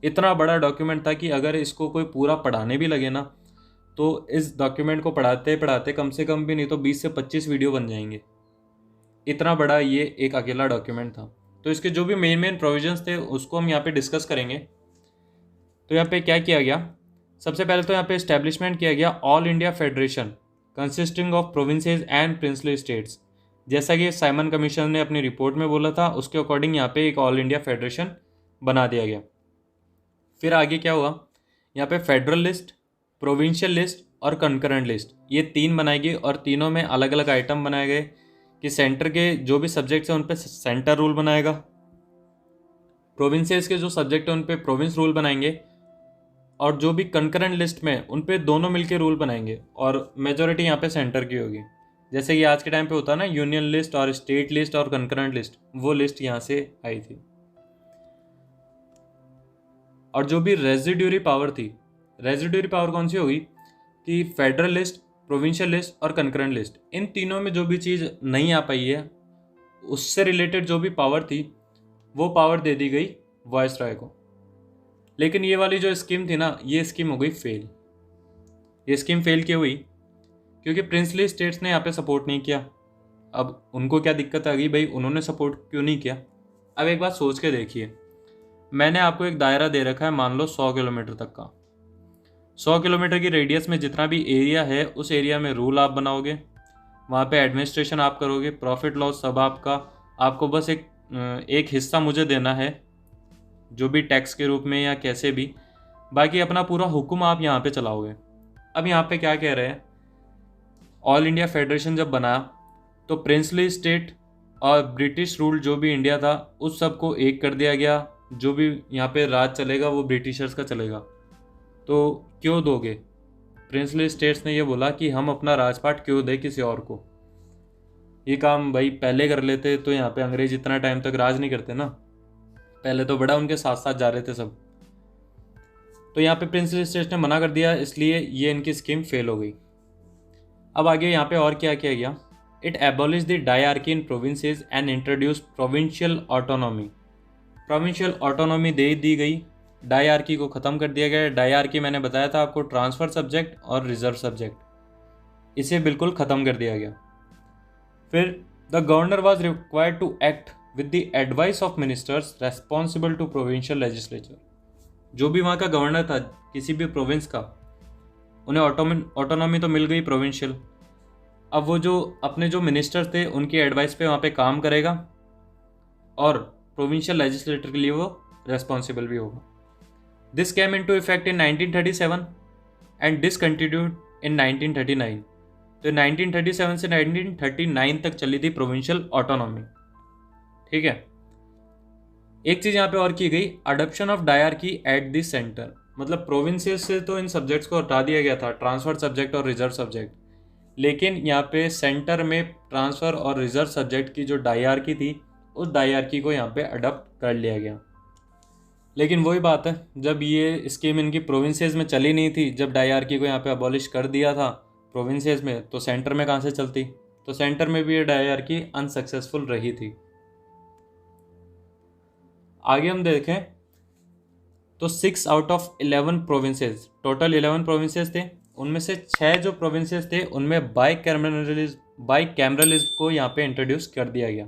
Speaker 1: इतना बड़ा डॉक्यूमेंट था कि अगर इसको कोई पूरा पढ़ाने भी लगे ना, तो इस डॉक्यूमेंट को पढ़ाते पढ़ाते कम से कम भी नहीं तो 20 से 25 वीडियो बन जाएंगे। इतना बड़ा ये एक अकेला डॉक्यूमेंट था। तो इसके जो भी मेन प्रोविजंस थे उसको हम यहाँ पे डिस्कस करेंगे। तो यहाँ पे क्या किया गया, सबसे पहले तो यहाँ पे इस्टेब्लिशमेंट किया गया all India federation consisting of provinces and princely states. जैसा कि साइमन कमीशन ने अपनी रिपोर्ट में बोला था, उसके अकॉर्डिंग यहाँ पे एक ऑल इंडिया फेडरेशन बना दिया गया। फिर आगे क्या हुआ, यहाँ पे फेडरल लिस्ट, प्रोविंशियल लिस्ट और कंकरेंट लिस्ट, ये 3 बनाई गई और तीनों में अलग अलग आइटम बनाए गए कि सेंटर के जो भी सब्जेक्ट्स हैं उन पे सेंटर रूल बनाएगा, प्रोविंसेस के जो सब्जेक्ट हैं उन पे प्रोविंस रूल बनाएंगे, और जो भी कंकरेंट लिस्ट में उन पे दोनों मिलके रूल बनाएंगे और मेजॉरिटी यहाँ पे सेंटर की होगी। जैसे कि आज के टाइम पे होता है ना यूनियन लिस्ट और स्टेट लिस्ट और कंकरेंट लिस्ट, वो लिस्ट यहाँ से आई थी। और जो भी रेजिड्यूरी पावर थी रेजिडुअरी पावर कौन सी होगी कि फेडरल लिस्ट, प्रोविंशियल लिस्ट और कंकरेंट लिस्ट, इन तीनों में जो भी चीज़ नहीं आ पाई है उससे रिलेटेड जो भी पावर थी वो पावर दे दी गई वायसराय को। लेकिन ये वाली जो स्कीम थी ना, ये स्कीम हो गई फेल। ये स्कीम फेल क्यों हुई? क्योंकि प्रिंसली स्टेट्स ने यहाँ पे सपोर्ट नहीं किया। अब उनको क्या दिक्कत आ गई भाई, उन्होंने सपोर्ट क्यों नहीं किया? अब एक बात सोच के देखिए, मैंने आपको एक दायरा दे रखा है, मान लो 100 किलोमीटर तक का। 100 किलोमीटर की रेडियस में जितना भी एरिया है उस एरिया में रूल आप बनाओगे, वहाँ पे एडमिनिस्ट्रेशन आप करोगे, प्रॉफिट लॉस सब आपका। आपको बस एक हिस्सा मुझे देना है, जो भी टैक्स के रूप में या कैसे भी, बाकी अपना पूरा हुक्म आप यहाँ पे चलाओगे। अब यहाँ पे क्या कह रहे हैं, ऑल इंडिया फेडरेशन जब बना तो प्रिंसली स्टेट और ब्रिटिश रूल जो भी इंडिया था उस सब को एक कर दिया गया। जो भी यहाँ पे राज चलेगा वो ब्रिटिशर्स का चलेगा। तो क्यों दोगे? प्रिंसली स्टेट्स ने ये बोला कि हम अपना राजपाट क्यों दें किसी और को। ये काम भाई पहले कर लेते तो यहाँ पे अंग्रेज इतना टाइम तक राज नहीं करते ना। पहले तो बड़ा उनके साथ साथ जा रहे थे सब। तो यहाँ पे प्रिंसली स्टेट्स ने मना कर दिया, इसलिए ये इनकी स्कीम फेल हो गई। अब आगे यहाँ पे और क्या किया गया, it abolish the diarchy in provinces and introduce provincial autonomy. Provincial autonomy दे दी गई, डायआर्की को ख़त्म कर दिया गया। डायआर्की मैंने बताया था आपको, ट्रांसफ़र सब्जेक्ट और रिजर्व सब्जेक्ट, इसे बिल्कुल ख़त्म कर दिया गया। फिर the governor was required to act with the advice of ministers responsible to provincial legislature. जो भी वहाँ का गवर्नर था किसी भी प्रोविंस का, उन्हें ऑटोनॉमी तो मिल गई प्रोविंशियल। अब वो जो अपने जो मिनिस्टर थे उनकी एडवाइस पे वहाँ पे काम करेगा और प्रोविंशियल लेजिस्लेटर के लिए वो रेस्पॉन्सिबल भी होगा। This came into effect in 1937 and discontinued in 1939। तो 1937 से 1939 तक चली थी प्रोविंशियल ऑटोनॉमी। ठीक है। एक चीज़ यहाँ पे और की गई, adoption of dyarchy at the centre. मतलब प्रोविंसेस से तो इन सब्जेक्ट्स को हटा दिया गया था, ट्रांसफर सब्जेक्ट और रिजर्व सब्जेक्ट, लेकिन यहाँ पे सेंटर में ट्रांसफ़र और रिजर्व सब्जेक्ट की जो डायआर्की थी उस डायआर्की को यहाँ पे अडॉप्ट कर लिया गया। लेकिन वही बात है, जब ये स्कीम इनकी प्रोविंसेस में चली नहीं थी, जब डायआर्की को यहाँ पे अबॉलिश कर दिया था प्रोविंसेस में, तो सेंटर में कहाँ से चलती? तो सेंटर में भी ये डायआर्की अनसक्सेसफुल रही थी। आगे हम देखें तो 6 out of 11 provinces, total 11 provinces थे, उनमें से 6 जो प्रोविंसेस थे उनमें बाईकैमरलिज्म को यहाँ पे इंट्रोड्यूस कर दिया गया।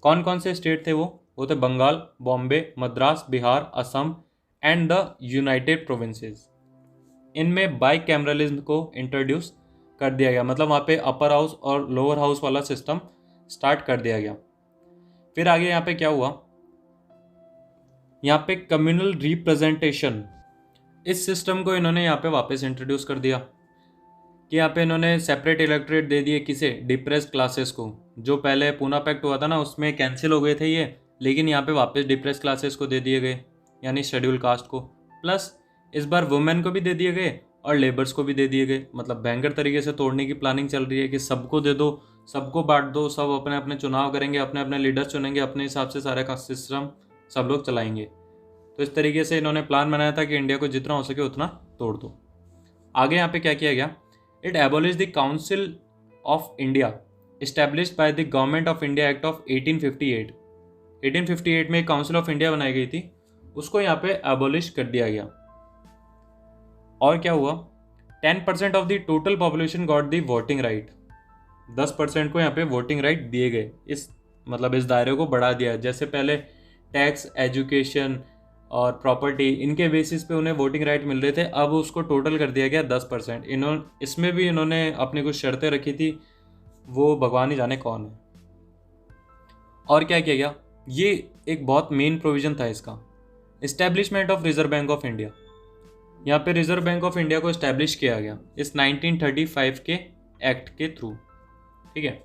Speaker 1: कौन कौन से स्टेट थे वो थे Bengal, Bombay, Madras, Bihar, Assam and the united provinces. इनमें बाईकैमरलिज्म को इंट्रोड्यूस कर दिया गया, मतलब वहाँ पे अपर हाउस और लोअर हाउस वाला सिस्टम स्टार्ट कर दिया गया। फिर आगे यहाँ पे क्या हुआ, यहाँ पे कम्युनल रिप्रेजेंटेशन, इस सिस्टम को इन्होंने यहाँ पे वापस इंट्रोड्यूस कर दिया कि यहाँ पे इन्होंने सेपरेट इलेक्टोरेट दे दिए, किसे? डिप्रेस्ड क्लासेस को। जो पहले पूना पैक्ट हुआ था ना उसमें कैंसिल हो गए थे ये, लेकिन यहाँ पे वापस डिप्रेस्ड क्लासेस को दे दिए गए, यानी शेड्यूल कास्ट को। प्लस इस बार वुमेन को भी दे दिए गए और लेबर्स को भी दे दिए गए। मतलब भयंकर तरीके से तोड़ने की प्लानिंग चल रही है कि सबको दे दो, सबको बांट दो, सब अपने अपने चुनाव करेंगे, अपने अपने लीडर्स चुनेंगे, अपने हिसाब से सारे का सिस्टम सब लोग चलाएंगे। तो इस तरीके से इन्होंने प्लान बनाया था कि इंडिया को जितना हो सके उतना तोड़ दो। आगे यहाँ पे क्या किया गया, it abolish the council of India established by the government of India act of 1858। 1858 में एक काउंसिल ऑफ इंडिया बनाई गई थी, उसको यहाँ पे एबॉलिश कर दिया गया। और क्या हुआ, 10% of the total population got the voting right. 10% को यहाँ पे वोटिंग राइट दिए गए। इस दायरे को बढ़ा दिया। जैसे पहले टैक्स, एजुकेशन और प्रॉपर्टी, इनके बेसिस पे उन्हें वोटिंग राइट मिल रहे थे, अब उसको टोटल कर दिया गया 10%। इसमें भी इन्होंने अपनी कुछ शर्तें रखी थी, वो भगवान ही जाने कौन है। और क्या किया गया, ये एक बहुत मेन प्रोविज़न था इसका, establishment of reserve bank of India. यहाँ पे रिजर्व बैंक ऑफ इंडिया को इस्टेब्लिश किया गया इस 1935 के एक्ट के थ्रू। ठीक है।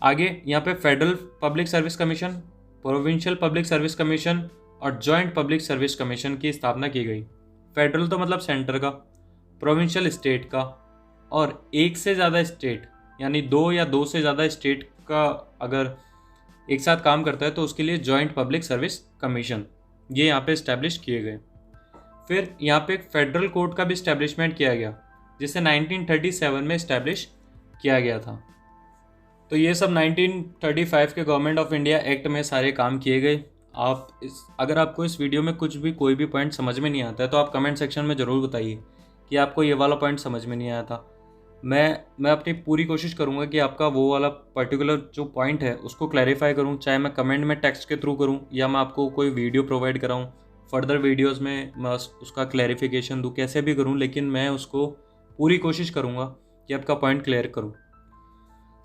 Speaker 1: आगे यहाँ पे federal public service commission, provincial public service commission और जॉइंट पब्लिक सर्विस कमीशन की स्थापना की गई। फेडरल तो मतलब सेंटर का, प्रोविंशियल स्टेट का, और एक से ज़्यादा स्टेट यानी 2 या 2 से ज़्यादा स्टेट का अगर एक साथ काम करता है तो उसके लिए जॉइंट पब्लिक सर्विस कमीशन, ये यहाँ पे इस्टेब्लिश किए गए। फिर यहाँ पे एक फेडरल कोर्ट का भी इस्टेब्लिशमेंट किया गया, जिसे 1937 में इस्टेब्लिश किया गया था। तो ये सब 1935 के गवर्नमेंट ऑफ इंडिया एक्ट में सारे काम किए गए। अगर आपको इस वीडियो में कुछ भी कोई भी पॉइंट समझ में नहीं आता है तो आप कमेंट सेक्शन में ज़रूर बताइए कि आपको ये वाला पॉइंट समझ में नहीं आया था। मैं अपनी पूरी कोशिश करूँगा कि आपका वो वाला पर्टिकुलर जो पॉइंट है उसको क्लैरिफाई करूँ, चाहे मैं कमेंट में टेक्स्ट के थ्रू करूँ या मैं आपको कोई वीडियो प्रोवाइड कराऊँ फर्दर वीडियोस में मैं उसका क्लैरिफिकेशन दूँ, कैसे भी करूँ, लेकिन मैं उसको पूरी कोशिश करूँगा कि आपका पॉइंट क्लियर करूँ।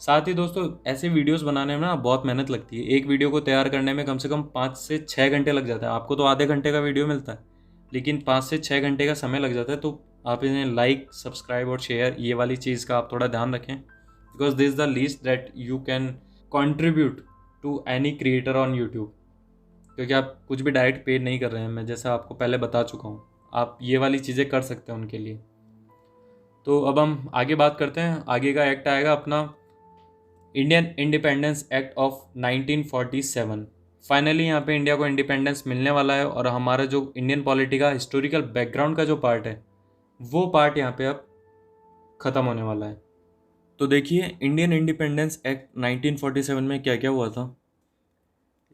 Speaker 1: साथ ही दोस्तों, ऐसे वीडियोस बनाने में ना बहुत मेहनत लगती है। एक वीडियो को तैयार करने में कम से कम 5 से 6 घंटे लग जाता है। आपको तो आधे घंटे का वीडियो मिलता है, लेकिन 5 से 6 घंटे का समय लग जाता है। तो आप इन्हें लाइक, सब्सक्राइब और शेयर, ये वाली चीज़ का आप थोड़ा ध्यान रखें, because this is the least that you can contribute to any creator on YouTube. क्योंकि आप कुछ भी डायरेक्ट पेड नहीं कर रहे हैं, मैं जैसा आपको पहले बता चुका हूँ। आप ये वाली चीज़ें कर सकते हैं उनके लिए। तो अब हम आगे बात करते हैं। आगे का एक्ट आएगा अपना Indian independence act of 1947। Finally यहाँ पे इंडिया को इंडिपेंडेंस मिलने वाला है और हमारा जो इंडियन पॉलिटी का हिस्टोरिकल बैकग्राउंड का जो पार्ट है वो पार्ट यहाँ पे अब ख़त्म होने वाला है। तो देखिए, इंडियन इंडिपेंडेंस एक्ट 1947 में क्या क्या हुआ था।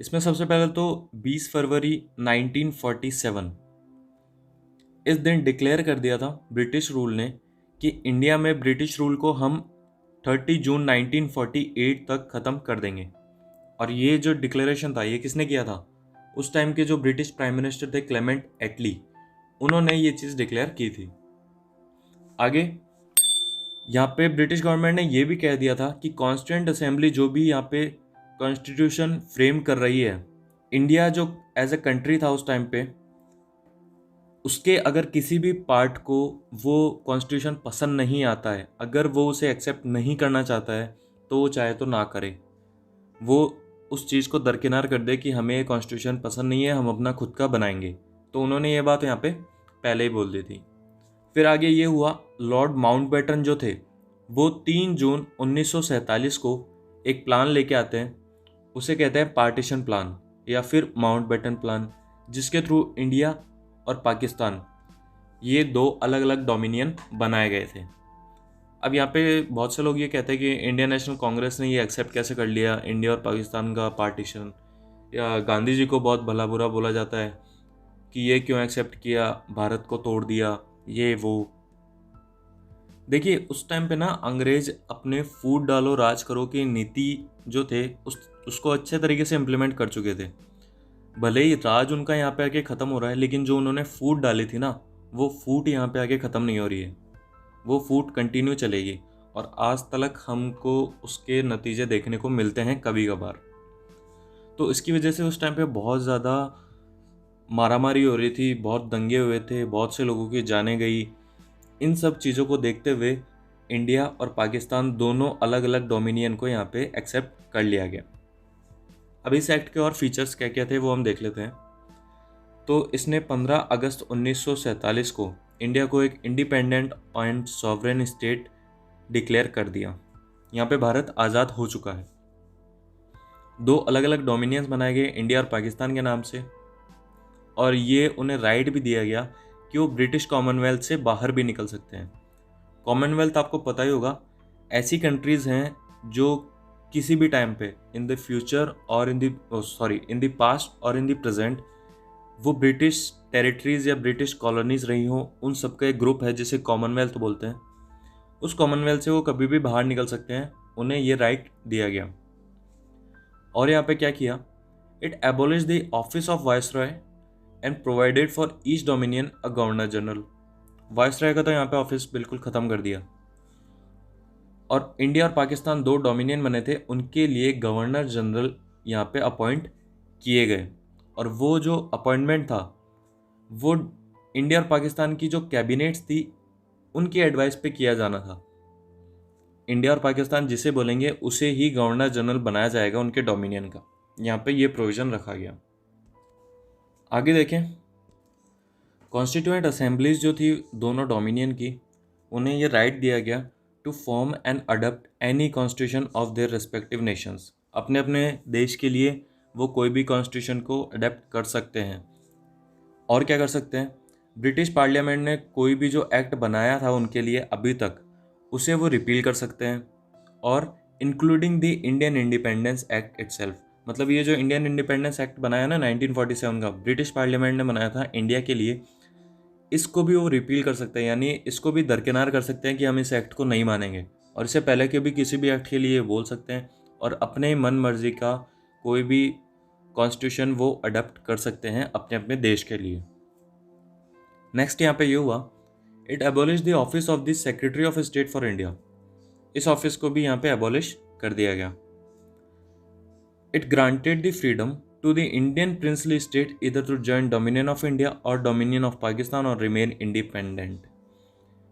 Speaker 1: इसमें सबसे पहले तो 20 फरवरी 1947 इस दिन डिक्लेयर कर दिया था ब्रिटिश रूल ने कि इंडिया में ब्रिटिश रूल को हम 30 जून 1948 तक ख़त्म कर देंगे। और ये जो डिक्लेरेशन था ये किसने किया था? उस टाइम के जो ब्रिटिश प्राइम मिनिस्टर थे क्लेमेंट एटली, उन्होंने ये चीज़ डिक्लेयर की थी। आगे यहाँ पे ब्रिटिश गवर्नमेंट ने ये भी कह दिया था कि कॉन्स्टिट्यूंट असेंबली जो भी यहाँ पे कॉन्स्टिट्यूशन फ्रेम कर रही है, इंडिया जो एज ए कंट्री था उस टाइम पे, उसके अगर किसी भी पार्ट को वो कॉन्स्टिट्यूशन पसंद नहीं आता है, अगर वो उसे एक्सेप्ट नहीं करना चाहता है, तो वो चाहे तो ना करे, वो उस चीज़ को दरकिनार कर दे कि हमें ये कॉन्स्टिट्यूशन पसंद नहीं है, हम अपना खुद का बनाएंगे। तो उन्होंने ये बात यहाँ पे पहले ही बोल दी थी। फिर आगे ये हुआ, लॉर्ड माउंटबेटन जो थे वो 3 जून 1947 को एक प्लान लेके आते हैं, उसे कहते हैं पार्टीशन प्लान या फिर माउंटबेटन प्लान, जिसके थ्रू इंडिया और पाकिस्तान ये दो अलग अलग डोमिनियन बनाए गए थे। अब यहाँ पे बहुत से लोग ये कहते हैं कि इंडियन नेशनल कांग्रेस ने ये एक्सेप्ट कैसे कर लिया इंडिया और पाकिस्तान का पार्टीशन, या गांधी जी को बहुत भला बुरा बोला जाता है कि ये क्यों एक्सेप्ट किया, भारत को तोड़ दिया, ये वो। देखिए, उस टाइम पे ना अंग्रेज अपने फूट डालो राज करो की नीति जो थे उसको अच्छे तरीके से इम्प्लीमेंट कर चुके थे। भले ही राज उनका यहाँ पे आके ख़त्म हो रहा है, लेकिन जो उन्होंने फूट डाली थी ना, वो फूट यहाँ पे आके ख़त्म नहीं हो रही है, वो फूट कंटिन्यू चलेगी और आज तक हमको उसके नतीजे देखने को मिलते हैं कभी कभार। तो इसकी वजह से उस टाइम पे बहुत ज़्यादा मारामारी हो रही थी, बहुत दंगे हुए थे, बहुत से लोगों की जानें गई। इन सब चीज़ों को देखते हुए इंडिया और पाकिस्तान दोनों अलग अलग डोमिनियन को यहाँ पे एक्सेप्ट कर लिया गया। अब इस एक्ट के और फीचर्स क्या क्या थे वो हम देख लेते हैं। तो इसने 15 अगस्त 1947 को इंडिया को एक independent and sovereign state declare कर दिया। यहाँ पे भारत आज़ाद हो चुका है। दो अलग अलग डोमिनियंस बनाए गए इंडिया और पाकिस्तान के नाम से, और ये उन्हें राइट भी दिया गया कि वो ब्रिटिश कॉमनवेल्थ से बाहर भी निकल सकते हैं। कॉमनवेल्थ आपको पता ही होगा, ऐसी कंट्रीज़ हैं जो किसी भी टाइम पे इन द फ्यूचर और इन द पास्ट और इन द प्रेजेंट वो ब्रिटिश टेरिटरीज या ब्रिटिश कॉलोनीज रही हों, उन सबका एक ग्रुप है जिसे कॉमनवेल्थ बोलते हैं। उस कॉमनवेल्थ से वो कभी भी बाहर निकल सकते हैं, उन्हें ये राइट दिया गया। और यहाँ पे क्या किया, it abolish the office of viceroy and provided for each dominion a governor general. Viceroy का तो यहाँ पे ऑफिस बिल्कुल ख़त्म कर दिया, और इंडिया और पाकिस्तान दो डोमिनियन बने थे, उनके लिए गवर्नर जनरल यहाँ पे अपॉइंट किए गए। और वो जो अपॉइंटमेंट था वो इंडिया और पाकिस्तान की जो कैबिनेट्स थी उनकी एडवाइस पे किया जाना था। इंडिया और पाकिस्तान जिसे बोलेंगे उसे ही गवर्नर जनरल बनाया जाएगा उनके डोमिनियन का। यहाँ पे ये प्रोविज़न रखा गया। आगे देखें, कॉन्स्टिट्यूएंट असेंबलीज जो थी दोनों डोमिनियन की, उन्हें ये राइट दिया गया to form and adopt any constitution of their respective nations. अपने अपने देश के लिए वो कोई भी कॉन्स्टिट्यूशन को अडेप्ट कर सकते हैं। और क्या कर सकते हैं, ब्रिटिश पार्लियामेंट ने कोई भी जो एक्ट बनाया था उनके लिए अभी तक, उसे वो रिपील कर सकते हैं, और including the Indian independence act itself. मतलब ये जो इंडियन इंडिपेंडेंस एक्ट बनाया ना 1947 का, ब्रिटिश पार्लियामेंट ने बनाया था इंडिया के लिए, इसको भी वो रिपील कर सकते हैं, यानी इसको भी दरकिनार कर सकते हैं कि हम इस एक्ट को नहीं मानेंगे, और इससे पहले के भी किसी भी एक्ट के लिए बोल सकते हैं, और अपने मन मर्जी का कोई भी कॉन्स्टिट्यूशन वो अडॉप्ट कर सकते हैं अपने अपने देश के लिए। नेक्स्ट यहाँ पे ये हुआ, it abolish the office of the secretary of state for India. इस ऑफिस को भी यहाँ पे एबॉलिश कर दिया गया। It granted the freedom to the Indian princely state इधर to join dominion of India और डोमिनियन ऑफ पाकिस्तान और रिमेन इंडिपेंडेंट।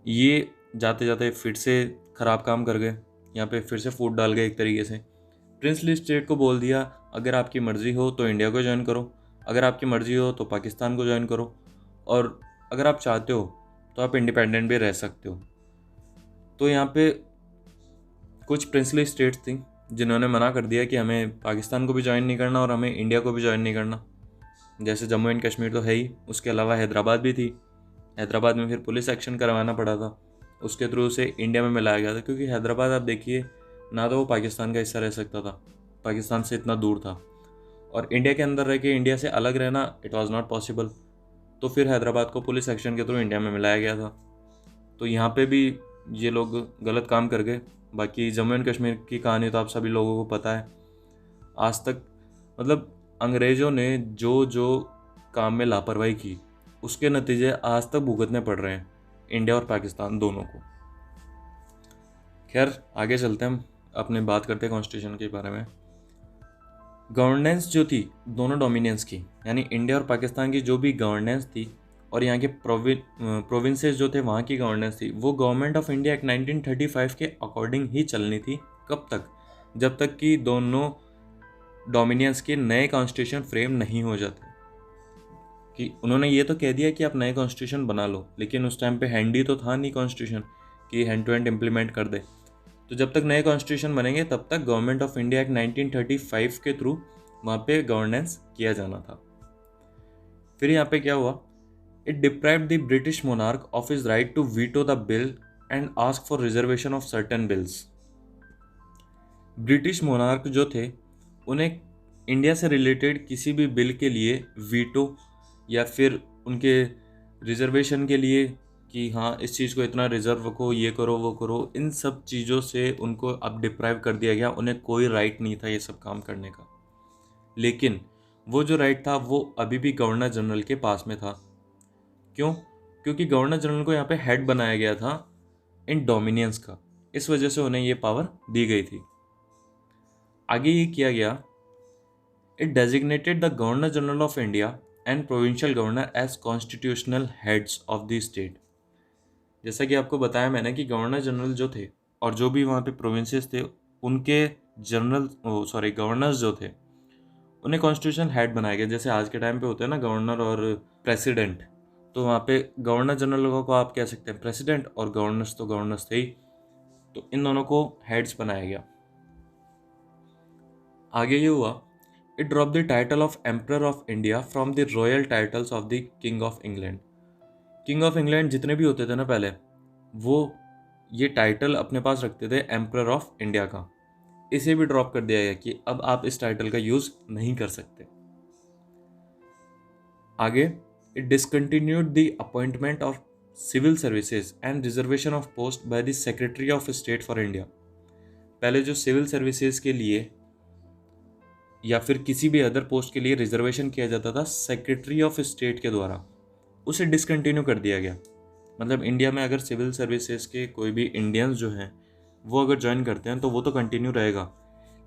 Speaker 1: ये जाते जाते फिर से ख़राब काम कर गए, यहाँ पे फिर से फूट डाल गए एक तरीके से। प्रिंसली स्टेट को बोल दिया अगर आपकी मर्ज़ी हो तो इंडिया को ज्वाइन करो, अगर आपकी मर्ज़ी हो तो पाकिस्तान को ज्वाइन करो, और अगर आप चाहते हो तो आप इंडिपेंडेंट भी रह सकते हो। तो यहाँ पे कुछ प्रिंसली स्टेट्स थी जिन्होंने मना कर दिया कि हमें पाकिस्तान को भी ज्वाइन नहीं करना और हमें इंडिया को भी ज्वाइन नहीं करना। जैसे जम्मू एंड कश्मीर तो है ही, उसके अलावा हैदराबाद भी थी। हैदराबाद में फिर पुलिस एक्शन करवाना पड़ा था, उसके थ्रू उसे इंडिया में मिलाया गया था, क्योंकि हैदराबाद आप देखिए ना तो वो पाकिस्तान का हिस्सा रह सकता था, पाकिस्तान से इतना दूर था, और इंडिया के अंदर रह के इंडिया से अलग रहना इट वाज नॉट पॉसिबल। तो फिर हैदराबाद को पुलिस एक्शन के थ्रू इंडिया में मिलाया गया था। तो यहाँ पे भी ये लोग गलत काम कर गए। बाकी जम्मू एंड कश्मीर की कहानी तो आप सभी लोगों को पता है। आज तक मतलब अंग्रेज़ों ने जो जो काम में लापरवाही की, उसके नतीजे आज तक भुगतने पड़ रहे हैं इंडिया और पाकिस्तान दोनों को। खैर आगे चलते हैं, हम अपने बात करते हैं कॉन्स्टिट्यूशन के बारे में। गवर्नेंस जो थी दोनों डोमिनियंस की, यानी इंडिया और पाकिस्तान की जो भी गवर्नेंस थी, और यहाँ के प्रोविंसेस जो थे वहाँ की गवर्नेंस थी, वो गवर्नमेंट ऑफ इंडिया एक्ट 1935 के अकॉर्डिंग ही चलनी थी। कब तक? जब तक कि दोनों डोमिनियंस के नए कॉन्स्टिट्यूशन फ्रेम नहीं हो जाते। कि उन्होंने ये तो कह दिया कि आप नए कॉन्स्टिट्यूशन बना लो, लेकिन उस टाइम पे हैंडी तो था नहीं कॉन्स्टिट्यूशन कि हैंड टू हैंड इम्प्लीमेंट कर दे। तो जब तक नए कॉन्स्टिट्यूशन बनेंगे तब तक गवर्नमेंट ऑफ इंडिया एक्ट 1935 के थ्रू वहाँ पे गवर्नेंस किया जाना था। फिर यहाँ पे क्या हुआ, it deprived the British monarch of his right to veto the bill and ask for reservation of certain bills. British monarch जो थे उन्हें इंडिया से रिलेटेड किसी भी बिल के लिए वीटो या फिर उनके रिजर्वेशन के लिए कि हाँ इस चीज़ को इतना रिजर्व रखो, ये करो वो करो, इन सब चीज़ों से उनको अब डिप्राइव कर दिया गया। उन्हें कोई राइट नहीं था ये सब काम करने का। लेकिन वो जो राइट था वो अभी भी गवर्नर जनरल के पास में था। क्यों? क्योंकि गवर्नर जनरल को यहाँ पे हेड बनाया गया था इन डोमिनियंस का, इस वजह से उन्हें ये पावर दी गई थी। आगे ये किया गया, it designated the governor general of India and provincial governor as constitutional heads of the state. जैसा कि आपको बताया मैंने कि गवर्नर जनरल जो थे और जो भी वहाँ पे प्रोविंसेस थे उनके गवर्नर्स जो थे उन्हें कॉन्स्टिट्यूशन हेड बनाया गया। जैसे आज के टाइम पे होते हैं ना गवर्नर और प्रेसिडेंट, तो वहाँ पे गवर्नर जनरल को आप कह सकते हैं प्रेसिडेंट, और गवर्नर्स तो गवर्नर्स थे ही, तो इन दोनों को हेड्स बनाया गया। आगे ये हुआ, it drop the title of emperor of India from the royal titles of the king of England. King of England जितने भी होते थे ना पहले, वो ये टाइटल अपने पास रखते थे एम्परर ऑफ इंडिया का। इसे भी ड्रॉप कर दिया गया कि अब आप इस टाइटल का यूज नहीं कर सकते। आगे, it discontinued the appointment of civil services and reservation of post by the secretary of state for India. पहले जो सिविल सर्विसेज के लिए या फिर किसी भी अदर पोस्ट के लिए रिजर्वेशन किया जाता था सेक्रेटरी ऑफ स्टेट के द्वारा, उसे डिसकंटिन्यू कर दिया गया। मतलब इंडिया में अगर सिविल सर्विसेज के कोई भी इंडियंस जो हैं वो अगर ज्वाइन करते हैं तो वो तो कंटिन्यू रहेगा,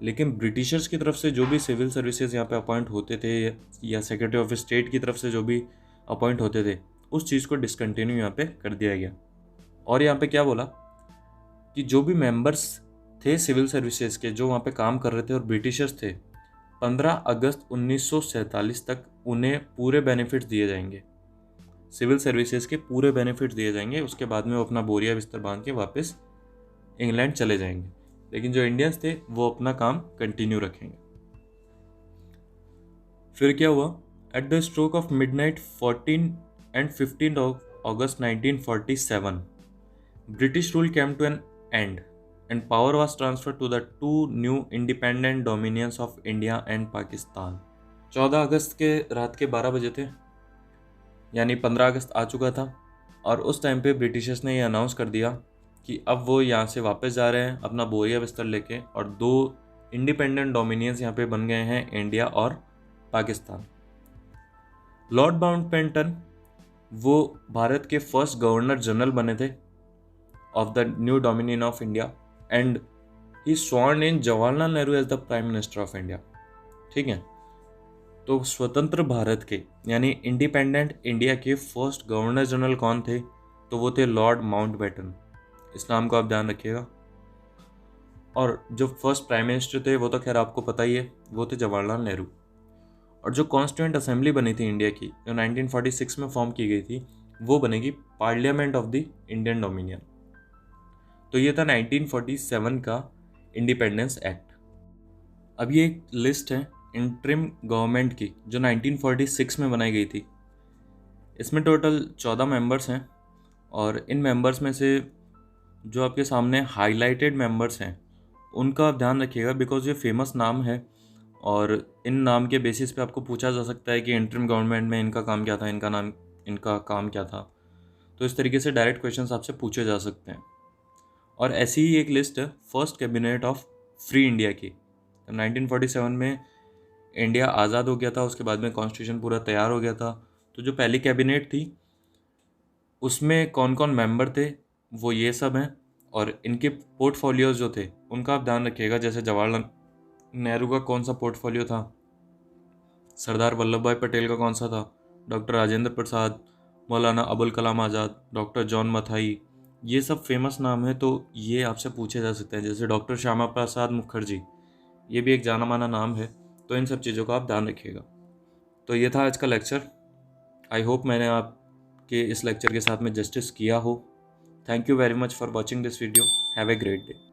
Speaker 1: लेकिन ब्रिटिशर्स की तरफ से जो भी सिविल सर्विसेज यहाँ पे अपॉइंट होते थे या सेक्रेटरी ऑफ स्टेट की तरफ से जो भी अपॉइंट होते थे, उस चीज़ को डिसकंटिन्यू यहाँ पे कर दिया गया। और यहाँ पे क्या बोला कि जो भी मेंबर्स थे सिविल सर्विसेज के जो वहाँ पे काम कर रहे थे और ब्रिटिशर्स थे, 15 अगस्त 1947 तक उन्हें पूरे बेनिफिट्स दिए जाएंगे, सिविल सर्विसेज के पूरे बेनिफिट्स दिए जाएंगे। उसके बाद में वो अपना बोरिया बिस्तर बांध के वापस इंग्लैंड चले जाएंगे, लेकिन जो इंडियंस थे वो अपना काम कंटिन्यू रखेंगे। फिर क्या हुआ, at the stroke of midnight 14 and 15th of August 1947, British rule came to an end and power was transferred to the two new independent dominions of India and Pakistan. 14 अगस्त के रात के 12 बजे थे, यानी 15 अगस्त आ चुका था, और उस टाइम पे ब्रिटिशर्स ने ये अनाउंस कर दिया कि अब वो यहाँ से वापस जा रहे हैं अपना बोरिया बिस्तर लेके, और दो इंडिपेंडेंट डोमिनियंस यहाँ पे बन गए हैं, इंडिया और पाकिस्तान। लॉर्ड माउंटबेटन वो भारत के फर्स्ट गवर्नर जनरल बने थे of the new dominion of India, and he sworn in Jawaharlal Nehru as the prime minister of India. ठीक है, तो स्वतंत्र भारत के यानी इंडिपेंडेंट इंडिया के फर्स्ट गवर्नर जनरल कौन थे? तो वो थे लॉर्ड माउंटबेटन। इस नाम को आप ध्यान रखिएगा। और जो फर्स्ट प्राइम मिनिस्टर थे वो तो खैर आपको पता ही है, वो थे जवाहरलाल नेहरू। और जो कॉन्स्टिट्यूंट असेंबली बनी थी इंडिया की, जो 1946 में फॉर्म की गई थी, वो बनेगी parliament of the Indian dominion. तो ये था 1947 का इंडिपेंडेंस एक्ट। अब ये एक लिस्ट है इंटरिम गवर्नमेंट की जो 1946 में बनाई गई थी। इसमें टोटल 14 मेंबर्स हैं, और इन मेंबर्स में से जो आपके सामने हाईलाइटेड मेंबर्स हैं उनका आप ध्यान रखिएगा, बिकॉज ये फेमस नाम है और इन नाम के बेसिस पे आपको पूछा जा सकता है कि इंटरिम गवर्नमेंट में इनका काम क्या था, इनका काम क्या था। तो इस तरीके से डायरेक्ट क्वेश्चंस आपसे पूछे जा सकते हैं। और ऐसी ही एक लिस्ट है first cabinet of free India की। तो 1947 में इंडिया आज़ाद हो गया था, उसके बाद में कॉन्स्टिट्यूशन पूरा तैयार हो गया था। तो जो पहली कैबिनेट थी उसमें कौन कौन मेंबर थे वो ये सब हैं, और इनके पोर्टफोलियोज जो थे उनका आप ध्यान रखिएगा। जैसे जवाहरलाल नेहरू का कौन सा पोर्टफोलियो था, सरदार वल्लभ भाई पटेल का कौन सा था, doctor Rajendra Prasad, Maulana Abul Kalam Azad, doctor John Mathai, ये सब फेमस नाम है, तो ये आपसे पूछे जा सकते हैं। जैसे डॉक्टर श्यामा प्रसाद मुखर्जी, ये भी एक जाना माना नाम है। तो इन सब चीज़ों का आप ध्यान रखिएगा। तो ये था आज का लेक्चर। आई होप मैंने आपके इस लेक्चर के साथ में जस्टिस किया हो। Thank you very much for watching this video. Have a great day.